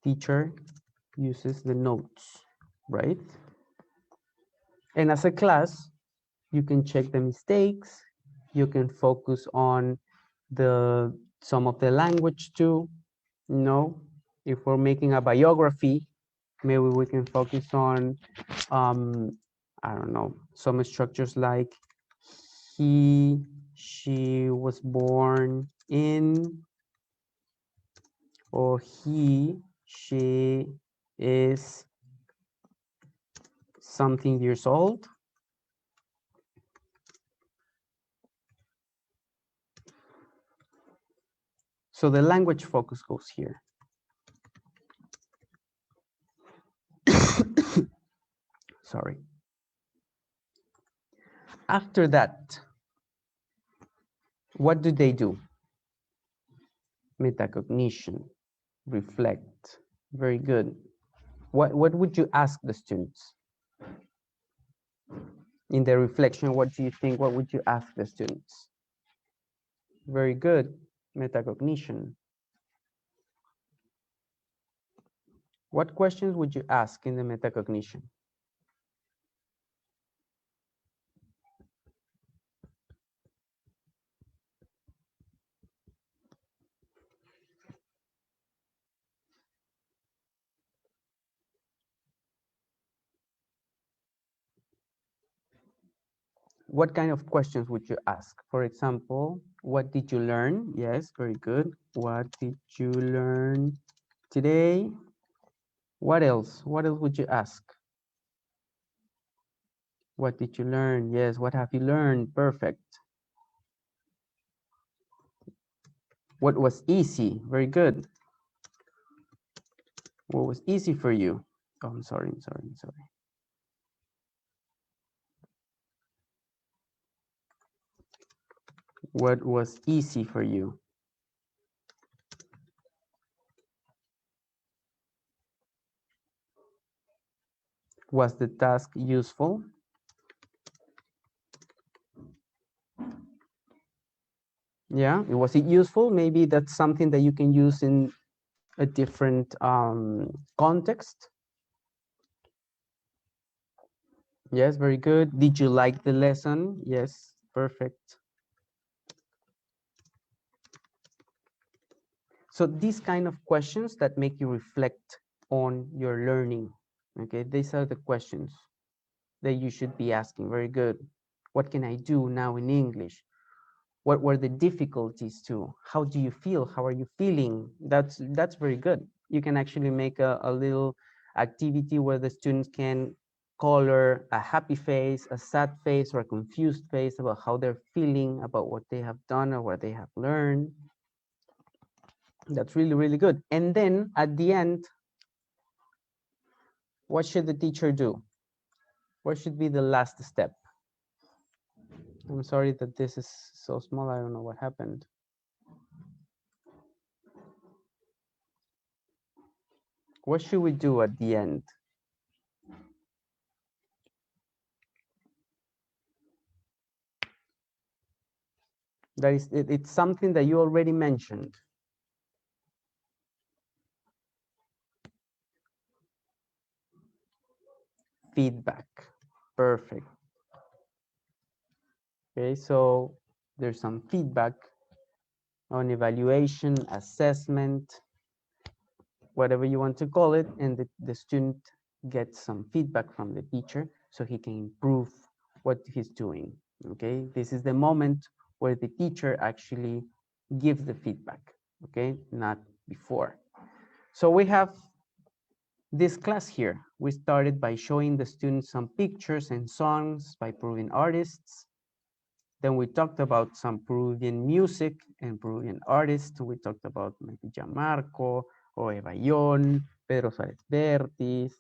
teacher uses the notes, right? And as a class, you can check the mistakes, you can focus on some of the language too. You know, if we're making a biography, maybe we can focus on I don't know, some structures like she was born in, or she is something years old. So the language focus goes here. Sorry. After that, what do they do? Metacognition, reflect. Very good. What would you ask the students? In the reflection, what do you think? What would you ask the students? Very good. Metacognition. What questions would you ask in the metacognition? What kind of questions would you ask? For example, what did you learn? Yes, very good. What did you learn today? What else? What else would you ask? What did you learn? Yes, what have you learned? Perfect. What was easy? Very good. What was easy for you? Oh, I'm sorry. What was easy for you? Was the task useful? Yeah, was it useful? Maybe that's something that you can use in a different context. Yes, very good. Did you like the lesson? Yes, perfect. So these kind of questions that make you reflect on your learning, okay? These are the questions that you should be asking. Very good. What can I do now in English? What were the difficulties too? How do you feel? How are you feeling? That's very good. You can actually make a little activity where the students can color a happy face, a sad face, or a confused face about how they're feeling about what they have done or what they have learned. That's really, really good. And then at the end, what should the teacher do? What should be the last step? I'm sorry that this is so small. I don't know what happened. What should we do at the end? That is, it's something that you already mentioned. Feedback. Perfect. Okay, so there's some feedback on evaluation, assessment, whatever you want to call it, and the student gets some feedback from the teacher so he can improve what he's doing. Okay, this is the moment where the teacher actually gives the feedback, okay, not before. So we have this class here. We started by showing the students some pictures and songs by Peruvian artists. Then we talked about some Peruvian music and Peruvian artists. We talked about maybe Gianmarco or Evallón, Pedro Suárez Vértiz.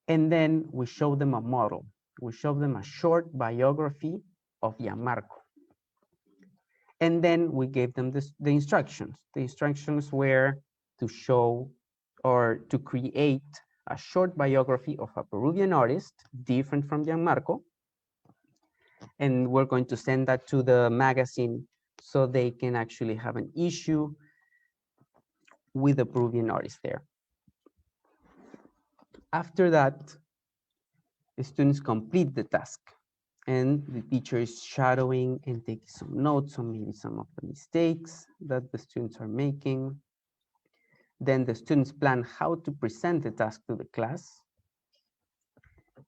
And then we showed them a model. We showed them a short biography of Gianmarco. And then we gave them the instructions. The instructions were to show or to create a short biography of a Peruvian artist, different from Gianmarco. And we're going to send that to the magazine so they can actually have an issue with approving notice there. After that, the students complete the task and the teacher is shadowing and taking some notes on maybe some of the mistakes that the students are making. Then the students plan how to present the task to the class.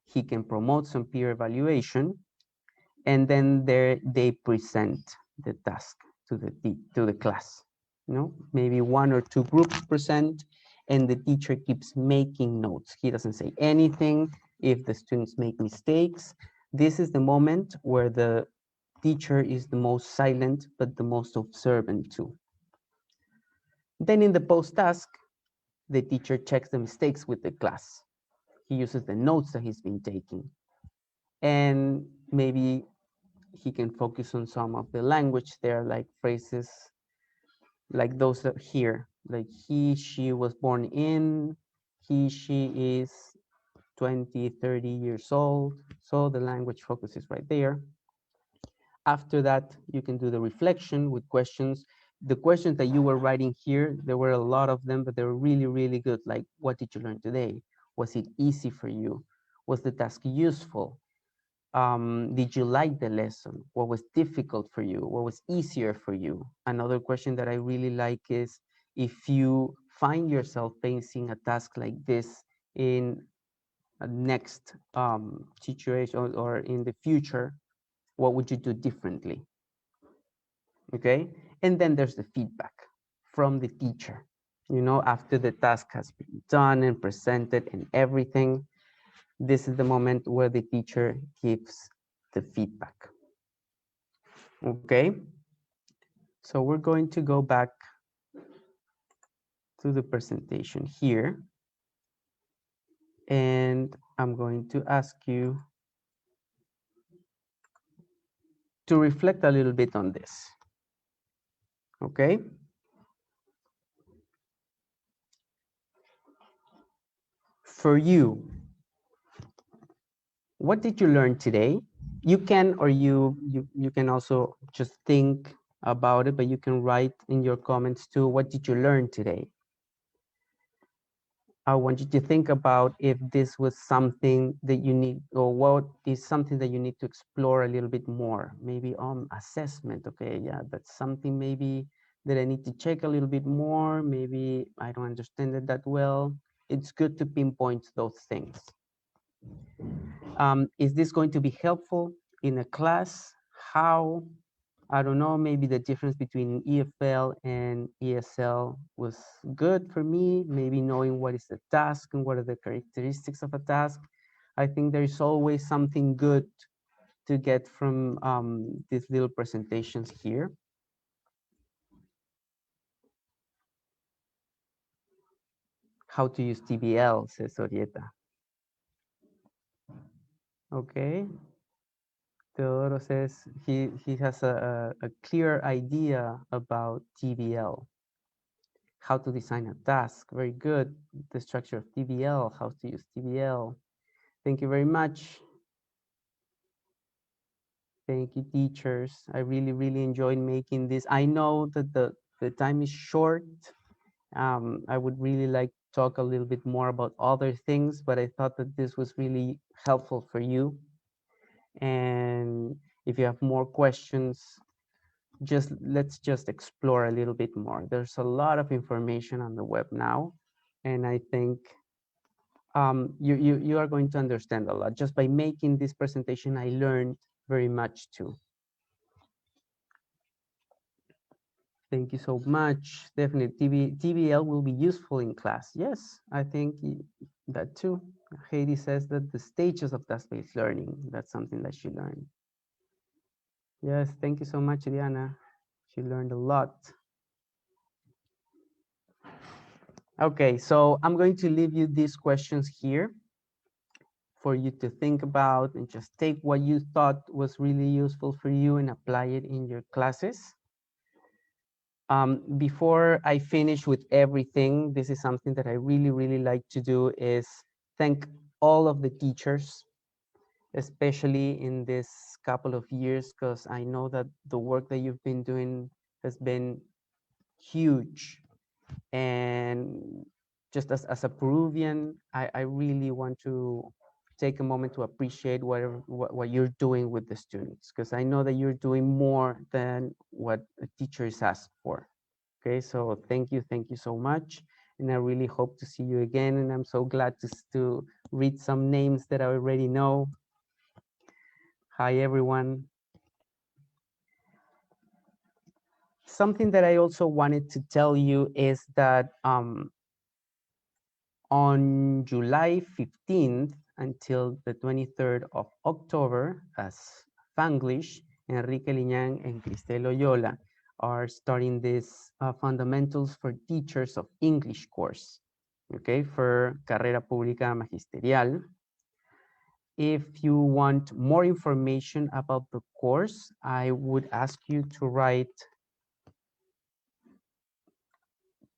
He can promote some peer evaluation, and then they present the task to the class. You know, maybe 1 or 2 groups present, and the teacher keeps making notes. He doesn't say anything if the students make mistakes. This is the moment where the teacher is the most silent, but the most observant too. Then in the post-task, the teacher checks the mistakes with the class. He uses the notes that he's been taking. And maybe he can focus on some of the language there, like phrases like those that here, like he, she was born in, he, she is 20, 30 years old. So the language focus is right there. After that, you can do the reflection with questions. The questions that you were writing here, there were a lot of them, but they were really, really good. Like, what did you learn today? Was it easy for you? Was the task useful? Did you like the lesson? What was difficult for you? What was easier for you? Another question that I really like is, if you find yourself facing a task like this in a next situation or in the future, what would you do differently? Okay, and then there's the feedback from the teacher. You know, after the task has been done and presented and everything, this is the moment where the teacher gives the feedback. Okay, so we're going to go back to the presentation here, and I'm going to ask you to reflect a little bit on this. Okay, for you, what did you learn today? You can, or you can also just think about it, but you can write in your comments too, what did you learn today? I want you to think about if this was something that you need, or what is something that you need to explore a little bit more. Maybe assessment. Okay, yeah, that's something maybe that I need to check a little bit more. Maybe I don't understand it that well. It's good to pinpoint those things. Is this going to be helpful in a class? How? I don't know, maybe the difference between EFL and ESL was good for me, maybe knowing what is the task and what are the characteristics of a task. I think there is always something good to get from these little presentations here. How to use TBL, says Orieta. Okay. Teodoro says he has a clear idea about TBL. How to design a task, very good. The structure of TBL, how to use TBL. Thank you very much. Thank you, teachers. I really, really enjoyed making this. I know that the time is short. I would really like to talk a little bit more about other things, but I thought that this was really helpful for you. And if you have more questions, let's just explore a little bit more. There's a lot of information on the web now, and I think you are going to understand a lot. Just by making this presentation, I learned very much too. Thank you so much. Definitely, TBL will be useful in class. Yes, I think that too. Heidi says that the stages of task-based learning, that's something that she learned. Yes, thank you so much, Diana. She learned a lot. Okay, so I'm going to leave you these questions here for you to think about and just take what you thought was really useful for you and apply it in your classes. Before I finish with everything, this is something that I really, really like to do, is thank all of the teachers, especially in this couple of years, because I know that the work that you've been doing has been huge. And just as a Peruvian, I really want to take a moment to appreciate what you're doing with the students, because I know that you're doing more than what a teacher is asked for. Okay, so thank you so much. And I really hope to see you again. And I'm so glad to read some names that I already know. Hi, everyone. Something that I also wanted to tell you is that on July 15th until the 23rd of October, as Fanglish, Enrique Liñán and Cristel Oyola are starting this Fundamentals for Teachers of English course, okay, for Carrera Pública Magisterial. If you want more information about the course, I would ask you to write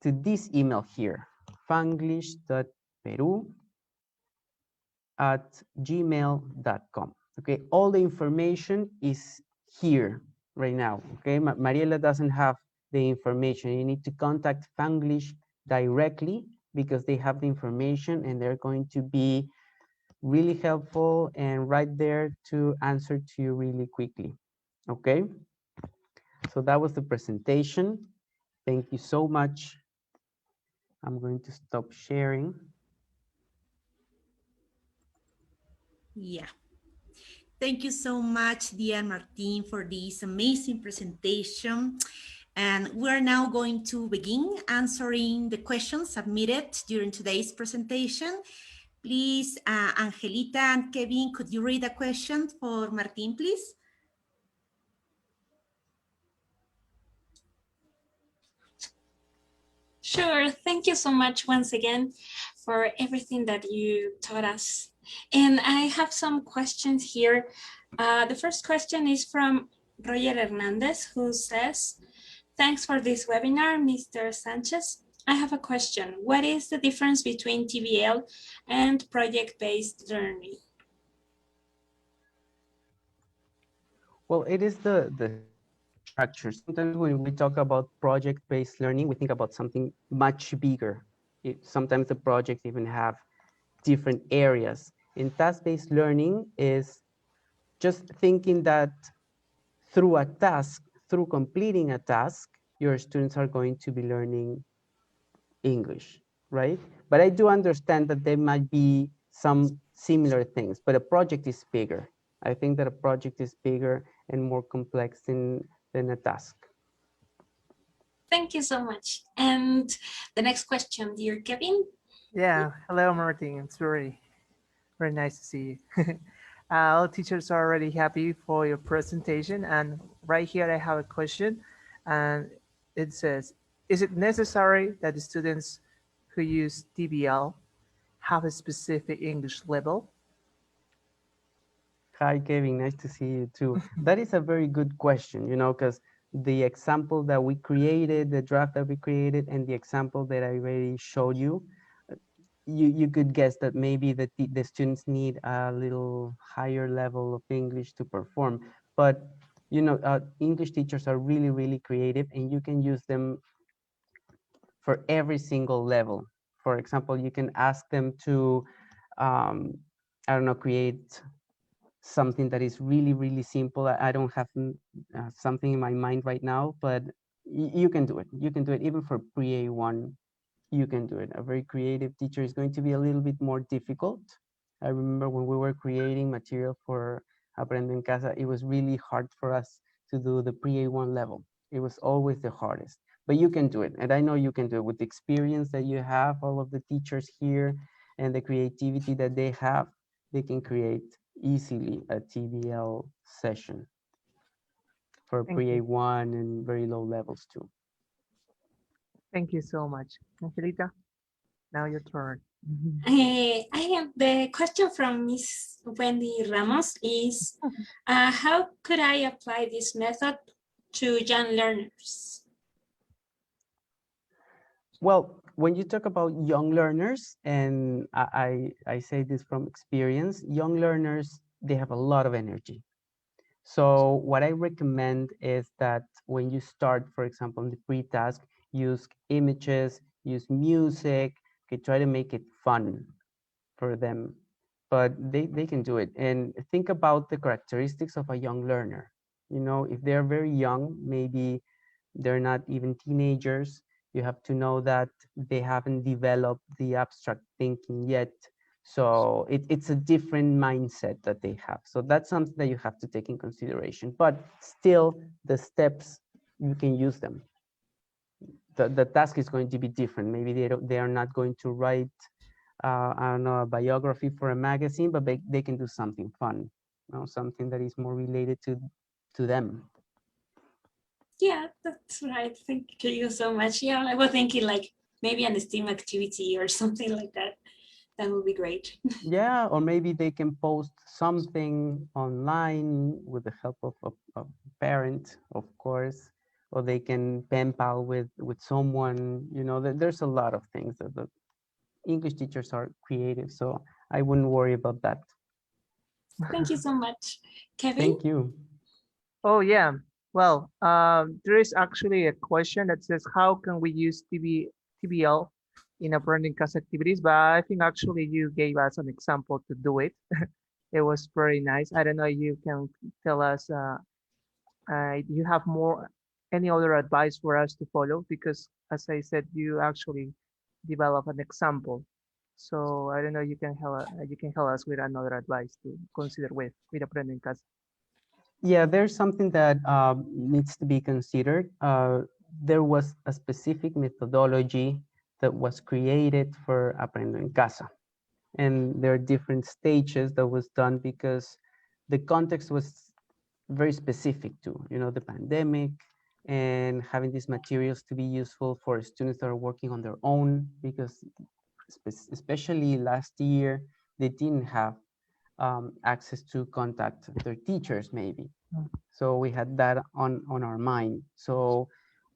to this email here, fanglish.peru@gmail.com. Okay, all the information is here right now. Okay, Mariela doesn't have the information. You need to contact Fanglish directly because they have the information and they're going to be really helpful and right there to answer to you really quickly. Okay, so that was the presentation. Thank you so much. I'm going to stop sharing. Yeah. Thank you so much, dear Martin, for this amazing presentation. And we're now going to begin answering the questions submitted during today's presentation. Please, Angelita and Kevin, could you read a question for Martin, please? Sure. Thank you so much once again for everything that you taught us. And I have some questions here. The first question is from Roger Hernandez, who says, thanks for this webinar, Mr. Sanchez. I have a question. What is the difference between TBL and project-based learning? Well, it is the structure. Sometimes when we talk about project-based learning, we think about something much bigger. Sometimes the projects even have different areas. And task-based learning is just thinking that through a task, through completing a task, your students are going to be learning English, right? But I do understand that there might be some similar things, but a project is bigger. I think that a project is bigger and more complex than a task. Thank you so much. And the next question, dear Kevin. Yeah, hello, Martin. It's very nice to see you. All teachers are already happy for your presentation. And right here, I have a question. And it says, is it necessary that the students who use TBL have a specific English level? Hi, Kevin. Nice to see you too. That is a very good question, you know, because the example that we created, the draft that we created, and the example that I already showed you, you could guess that maybe the students need a little higher level of English to perform. But, you know, English teachers are really, really creative, and you can use them for every single level. For example, you can ask them to, I don't know, create something that is really, really simple. I don't have something in my mind right now, but you can do it. You can do it even for pre-A1. You can do it. A very creative teacher is going to be a little bit more difficult. I remember when we were creating material for Aprendo en Casa, it was really hard for us to do the pre-A1 level. It was always the hardest, but you can do it. And I know you can do it with the experience that you have, all of the teachers here and the creativity that they have, they can create easily a TBL session for pre-A1 and very low levels too. Thank you so much. Angelita, now your turn. I have the question from Miss Wendy Ramos is, how could I apply this method to young learners? Well, when you talk about young learners, and I say this from experience, young learners, they have a lot of energy. So what I recommend is that when you start, for example, in the pre-task, use images, use music, okay, try to make it fun for them, but they can do it. And think about the characteristics of a young learner. You know, if they're very young, maybe they're not even teenagers, you have to know that they haven't developed the abstract thinking yet. So it's a different mindset that they have. So that's something that you have to take in consideration. But still, the steps, you can use them. The task is going to be different. Maybe they are not going to write, I don't know, a biography for a magazine, but they can do something fun, you know, something that is more related to them. Yeah, that's right. Thank you so much. Yeah, I was thinking like maybe an STEAM activity or something like that. That would be great. Yeah, or maybe they can post something online with the help of a parent, of course, or they can pen pal with someone. You know, there's a lot of things that the English teachers are creative, so I wouldn't worry about that. Thank you so much. Kevin? Thank you. Oh, yeah. Well, there is actually a question that says, how can we use TBL in appending class activities? But I think actually you gave us an example to do it. It was very nice. I don't know, you can tell us, you have any other advice for us to follow? Because as I said, you actually develop an example. So I don't know, you can help us with another advice to consider with appending class. Yeah, there's something that needs to be considered. There was a specific methodology that was created for Aprendo en Casa. And there are different stages that was done because the context was very specific to, you know, the pandemic and having these materials to be useful for students that are working on their own, because especially last year, they didn't have access to contact their teachers maybe. So we had that on our mind. So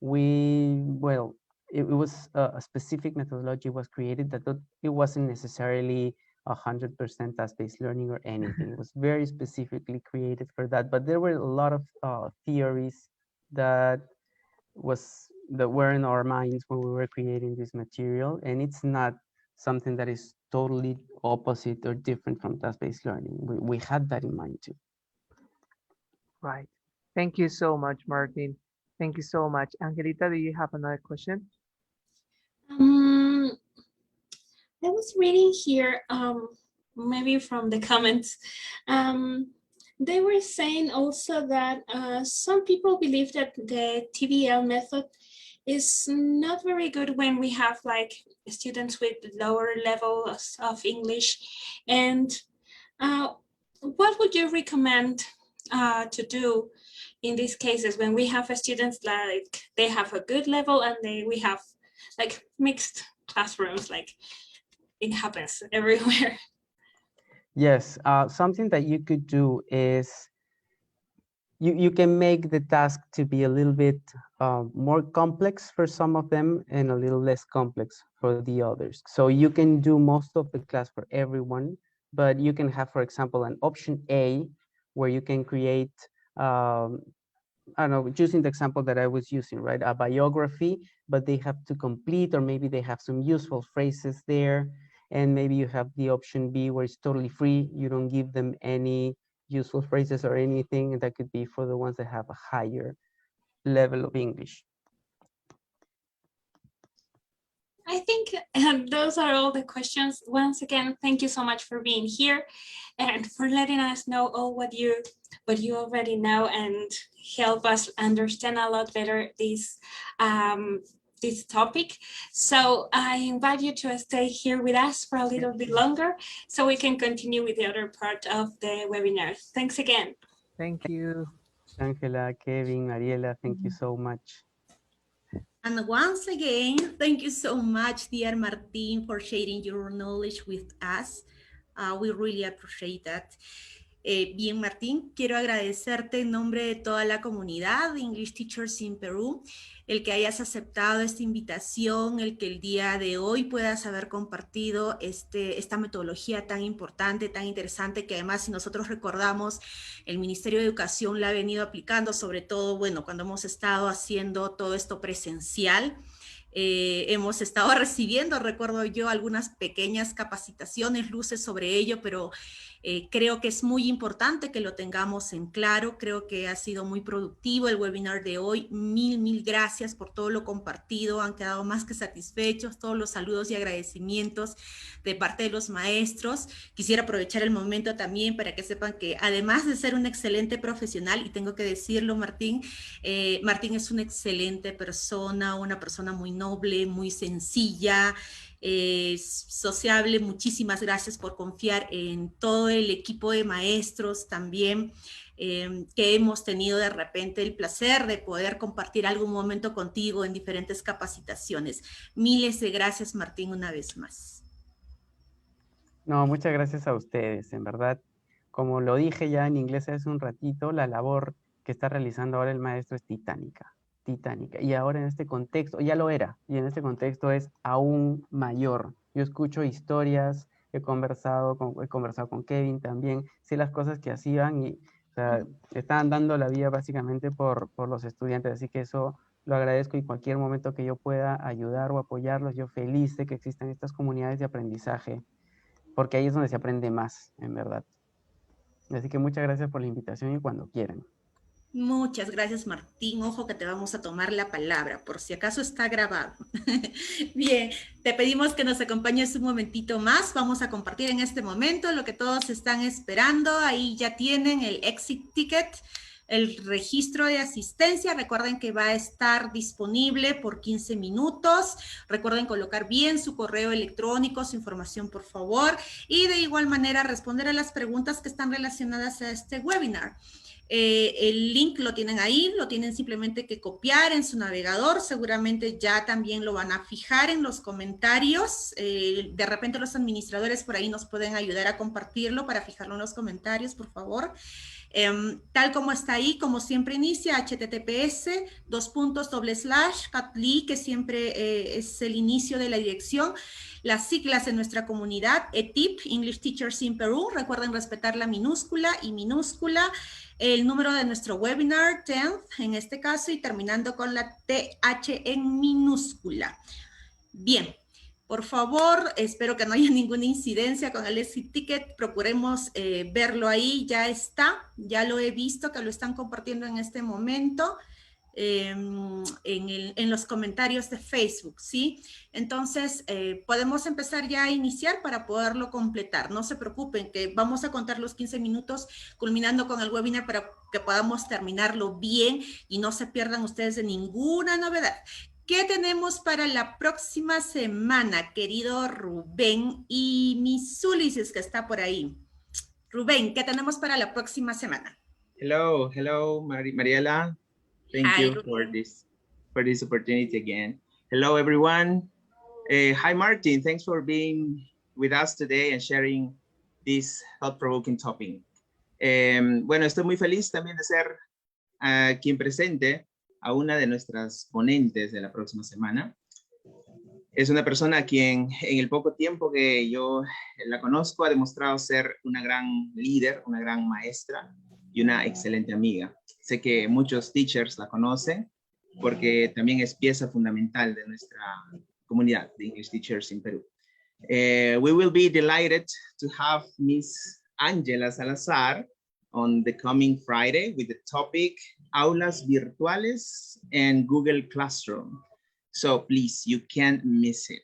it was a specific methodology was created that it wasn't necessarily 100% task-based learning or anything. It was very specifically created for that. But there were a lot of theories that were in our minds when we were creating this material, and it's not something that is totally opposite or different from task-based learning. We had that in mind too. Right. Thank you so much, Martin. Thank you so much. Angelita, do you have another question? I was reading here, maybe from the comments, they were saying also that some people believe that the TBL method is not very good when we have like students with lower levels of English. And what would you recommend to do in these cases when we have students like they have a good level and we have like mixed classrooms, like it happens everywhere? Yes, something that you could do is you can make the task to be a little bit more complex for some of them and a little less complex for the others. So you can do most of the class for everyone, but you can have, for example, an option A where you can create, I don't know, using the example that I was using, right? A biography, but they have to complete, or maybe they have some useful phrases there. And maybe you have the option B where it's totally free. You don't give them any useful phrases or anything, and that could be for the ones that have a higher level of English. I think those are all the questions. Once again, thank you so much for being here and for letting us know all what you already know and help us understand a lot better this topic. So I invite you to stay here with us for a little bit longer so we can continue with the other part of the webinar. Thanks again. Thank you. Angela, Kevin, Mariela, thank you so much. And once again, thank you so much, dear Martin, for sharing your knowledge with us. We really appreciate that. Bien, Martín, quiero agradecerte en nombre de toda la comunidad de English Teachers in Peru, el que hayas aceptado esta invitación, el que el día de hoy puedas haber compartido esta metodología tan importante, tan interesante, que además, si nosotros recordamos, el Ministerio de Educación la ha venido aplicando, sobre todo, bueno, cuando hemos estado haciendo todo esto presencial. Hemos estado recibiendo, recuerdo yo, algunas pequeñas capacitaciones, luces sobre ello, pero creo que es muy importante que lo tengamos en claro. Creo que ha sido muy productivo el webinar de hoy. Mil gracias por todo lo compartido. Han quedado más que satisfechos. Todos los saludos y agradecimientos de parte de los maestros. Quisiera aprovechar el momento también para que sepan que además de ser un excelente profesional, y tengo que decirlo, Martín, Martín es una excelente persona, una persona muy noble, muy sencilla, sociable. Muchísimas gracias por confiar en todo el equipo de maestros también, que hemos tenido de repente el placer de poder compartir algún momento contigo en diferentes capacitaciones. Miles de gracias, Martín, una vez más. No, muchas gracias a ustedes, en verdad. Como lo dije ya en inglés hace un ratito, la labor que está realizando ahora el maestro es titánica, titánica. Y ahora en este contexto, ya lo era, y en este contexto es aún mayor. Yo escucho historias, he conversado con Kevin también, sé las cosas que hacían y o sea, estaban dando la vida básicamente por los estudiantes, así que eso lo agradezco y cualquier momento que yo pueda ayudar o apoyarlos, yo feliz de que existan estas comunidades de aprendizaje, porque ahí es donde se aprende más, en verdad. Así que muchas gracias por la invitación y cuando quieran. Muchas gracias, Martín. Ojo que te vamos a tomar la palabra, por si acaso está grabado. Bien, te pedimos que nos acompañes un momentito más. Vamos a compartir en este momento lo que todos están esperando. Ahí ya tienen el exit ticket, el registro de asistencia. Recuerden que va a estar disponible por 15 minutos. Recuerden colocar bien su correo electrónico, su información, por favor. Y de igual manera responder a las preguntas que están relacionadas a este webinar. El link lo tienen ahí, lo tienen simplemente que copiar en su navegador. Seguramente ya también lo van a fijar en los comentarios. De repente los administradores por ahí nos pueden ayudar a compartirlo para fijarlo en los comentarios, por favor. Tal como está ahí, como siempre inicia, https://catly, que siempre es el inicio de la dirección. Las siglas de nuestra comunidad, ETiP, English Teachers in Peru. Recuerden respetar la minúscula y minúscula. El número de nuestro webinar, 10th, en este caso, y terminando con la TH en minúscula. Bien, por favor, espero que no haya ninguna incidencia con el exit ticket. Procuremos verlo ahí, ya está, ya lo he visto que lo están compartiendo en este momento. En los comentarios de Facebook, ¿sí? Entonces, podemos empezar ya a iniciar para poderlo completar. No se preocupen, que vamos a contar los 15 minutos culminando con el webinar para que podamos terminarlo bien y no se pierdan ustedes de ninguna novedad. ¿Qué tenemos para la próxima semana, querido Rubén y Miss Ulises, que está por ahí? Rubén, ¿qué tenemos para la próxima semana? Hello, Mariela. Thank you for this opportunity again. Hello, everyone. Hi, Martin. Thanks for being with us today and sharing this thought-provoking topic. Bueno, estoy muy feliz también de ser quien presente a una de nuestras ponentes de la próxima semana. Es una persona a quien en el poco tiempo que yo la conozco ha demostrado ser una gran líder, una gran maestra y una excelente amiga. Sé que muchos teachers la conocen porque también es pieza fundamental de nuestra comunidad de English Teachers in Peru. We will be delighted to have Miss Angela Salazar on the coming Friday with the topic Aulas Virtuales and Google Classroom. So please, you can't miss it.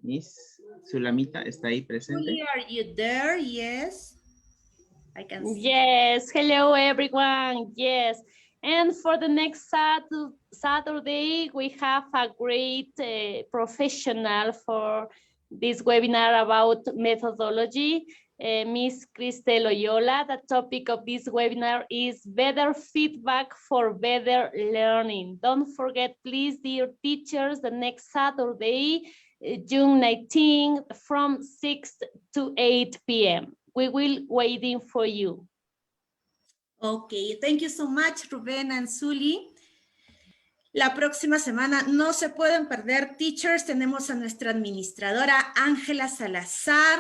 Miss Sulamita está ahí presente. Are you there? Yes. I can see. Yes, hello everyone. Yes, and for the next Saturday, we have a great professional for this webinar about methodology, Miss Cristel Oyola. The topic of this webinar is better feedback for better learning. Don't forget, please, dear teachers, the next Saturday, June 19th, from 6 to 8 p.m. We will waiting for you. Okay, thank you so much, Ruben and Suli. La próxima semana no se pueden perder, teachers. Tenemos a nuestra administradora Ángela Salazar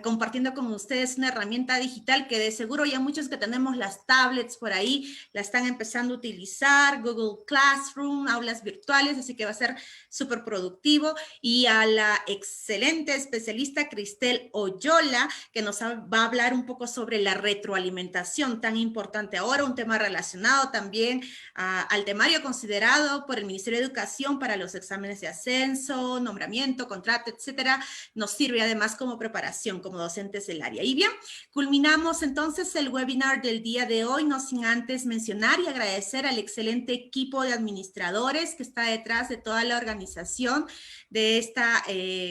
compartiendo con ustedes una herramienta digital que de seguro ya muchos que tenemos las tablets por ahí la están empezando a utilizar, Google Classroom, aulas virtuales, así que va a ser súper productivo. Y a la excelente especialista Cristel Oyola, que nos va a hablar un poco sobre la retroalimentación tan importante ahora, un tema relacionado también al temario considerado por el Ministerio de Educación para los exámenes de ascenso, nombramiento, contrato, etcétera. Nos sirve además como preparación como docentes del área. Y bien, culminamos entonces el webinar del día de hoy, no sin antes mencionar y agradecer al excelente equipo de administradores que está detrás de toda la organización de esta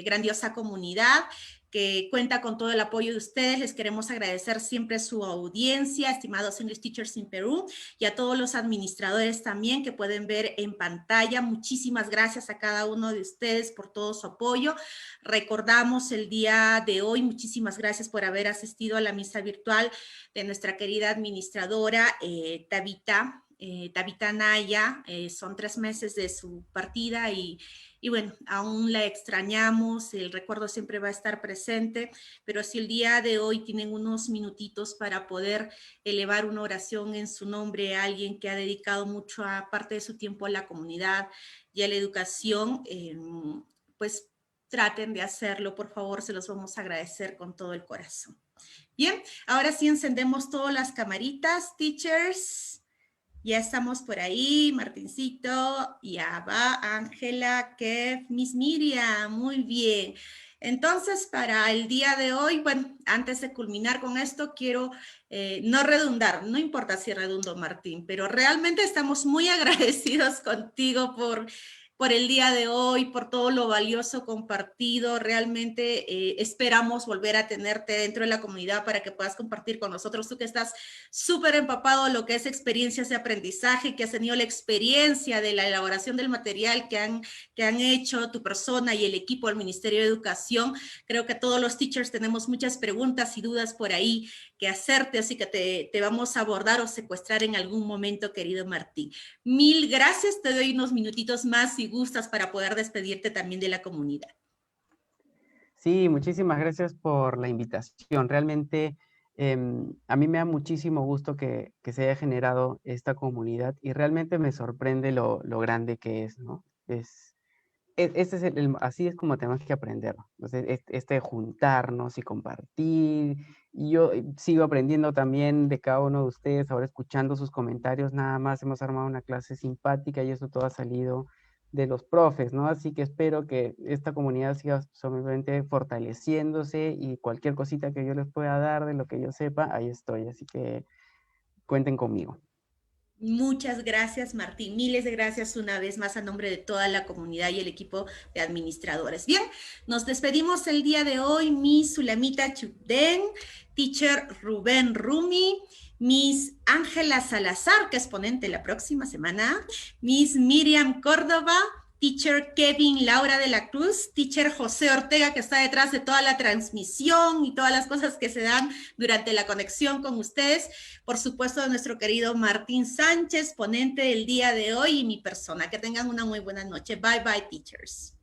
grandiosa comunidad, que cuenta con todo el apoyo de ustedes. Les queremos agradecer siempre su audiencia, estimados English Teachers in Perú, y a todos los administradores también que pueden ver en pantalla. Muchísimas gracias a cada uno de ustedes por todo su apoyo. Recordamos el día de hoy, muchísimas gracias por haber asistido a la misa virtual de nuestra querida administradora Tabita Naya. Son 3 meses de su partida y bueno, aún la extrañamos, el recuerdo siempre va a estar presente, pero si el día de hoy tienen unos minutitos para poder elevar una oración en su nombre a alguien que ha dedicado mucho a parte de su tiempo a la comunidad y a la educación, pues traten de hacerlo, por favor, se los vamos a agradecer con todo el corazón. Bien, ahora sí encendemos todas las camaritas, teachers. Ya estamos por ahí, Martincito, ya va, Ángela, Kev, Miss Miriam, muy bien. Entonces, para el día de hoy, bueno, antes de culminar con esto, quiero no redundar, no importa si redundo, Martín, pero realmente estamos muy agradecidos contigo por el día de hoy, por todo lo valioso compartido. Realmente esperamos volver a tenerte dentro de la comunidad para que puedas compartir con nosotros. Tú que estás súper empapado en lo que es experiencias de aprendizaje, que has tenido la experiencia de la elaboración del material que han hecho tu persona y el equipo del Ministerio de Educación. Creo que todos los teachers tenemos muchas preguntas y dudas por ahí que hacerte, así que te vamos a abordar o secuestrar en algún momento, querido Martín. Mil gracias, te doy unos minutitos más si gustas para poder despedirte también de la comunidad. Sí, muchísimas gracias por la invitación. Realmente a mí me da muchísimo gusto que se haya generado esta comunidad y realmente me sorprende lo grande que es, ¿no? Así es como tenemos que aprender, ¿no? Entonces, juntarnos y compartir. Y yo sigo aprendiendo también de cada uno de ustedes, ahora escuchando sus comentarios, nada más hemos armado una clase simpática y eso todo ha salido de los profes, ¿no? Así que espero que esta comunidad siga solamente fortaleciéndose y cualquier cosita que yo les pueda dar de lo que yo sepa, ahí estoy. Así que cuenten conmigo. Muchas gracias, Martín. Miles de gracias una vez más a nombre de toda la comunidad y el equipo de administradores. Bien, nos despedimos el día de hoy. Miss Sulamita Chupden, teacher Rubén Rumi, Miss Ángela Salazar, que es ponente la próxima semana, Miss Miriam Córdoba, teacher Kevin Laura de la Cruz, teacher José Ortega, que está detrás de toda la transmisión y todas las cosas que se dan durante la conexión con ustedes. Por supuesto, de nuestro querido Martín Sánchez, ponente del día de hoy, y mi persona. Que tengan una muy buena noche. Bye, bye, teachers.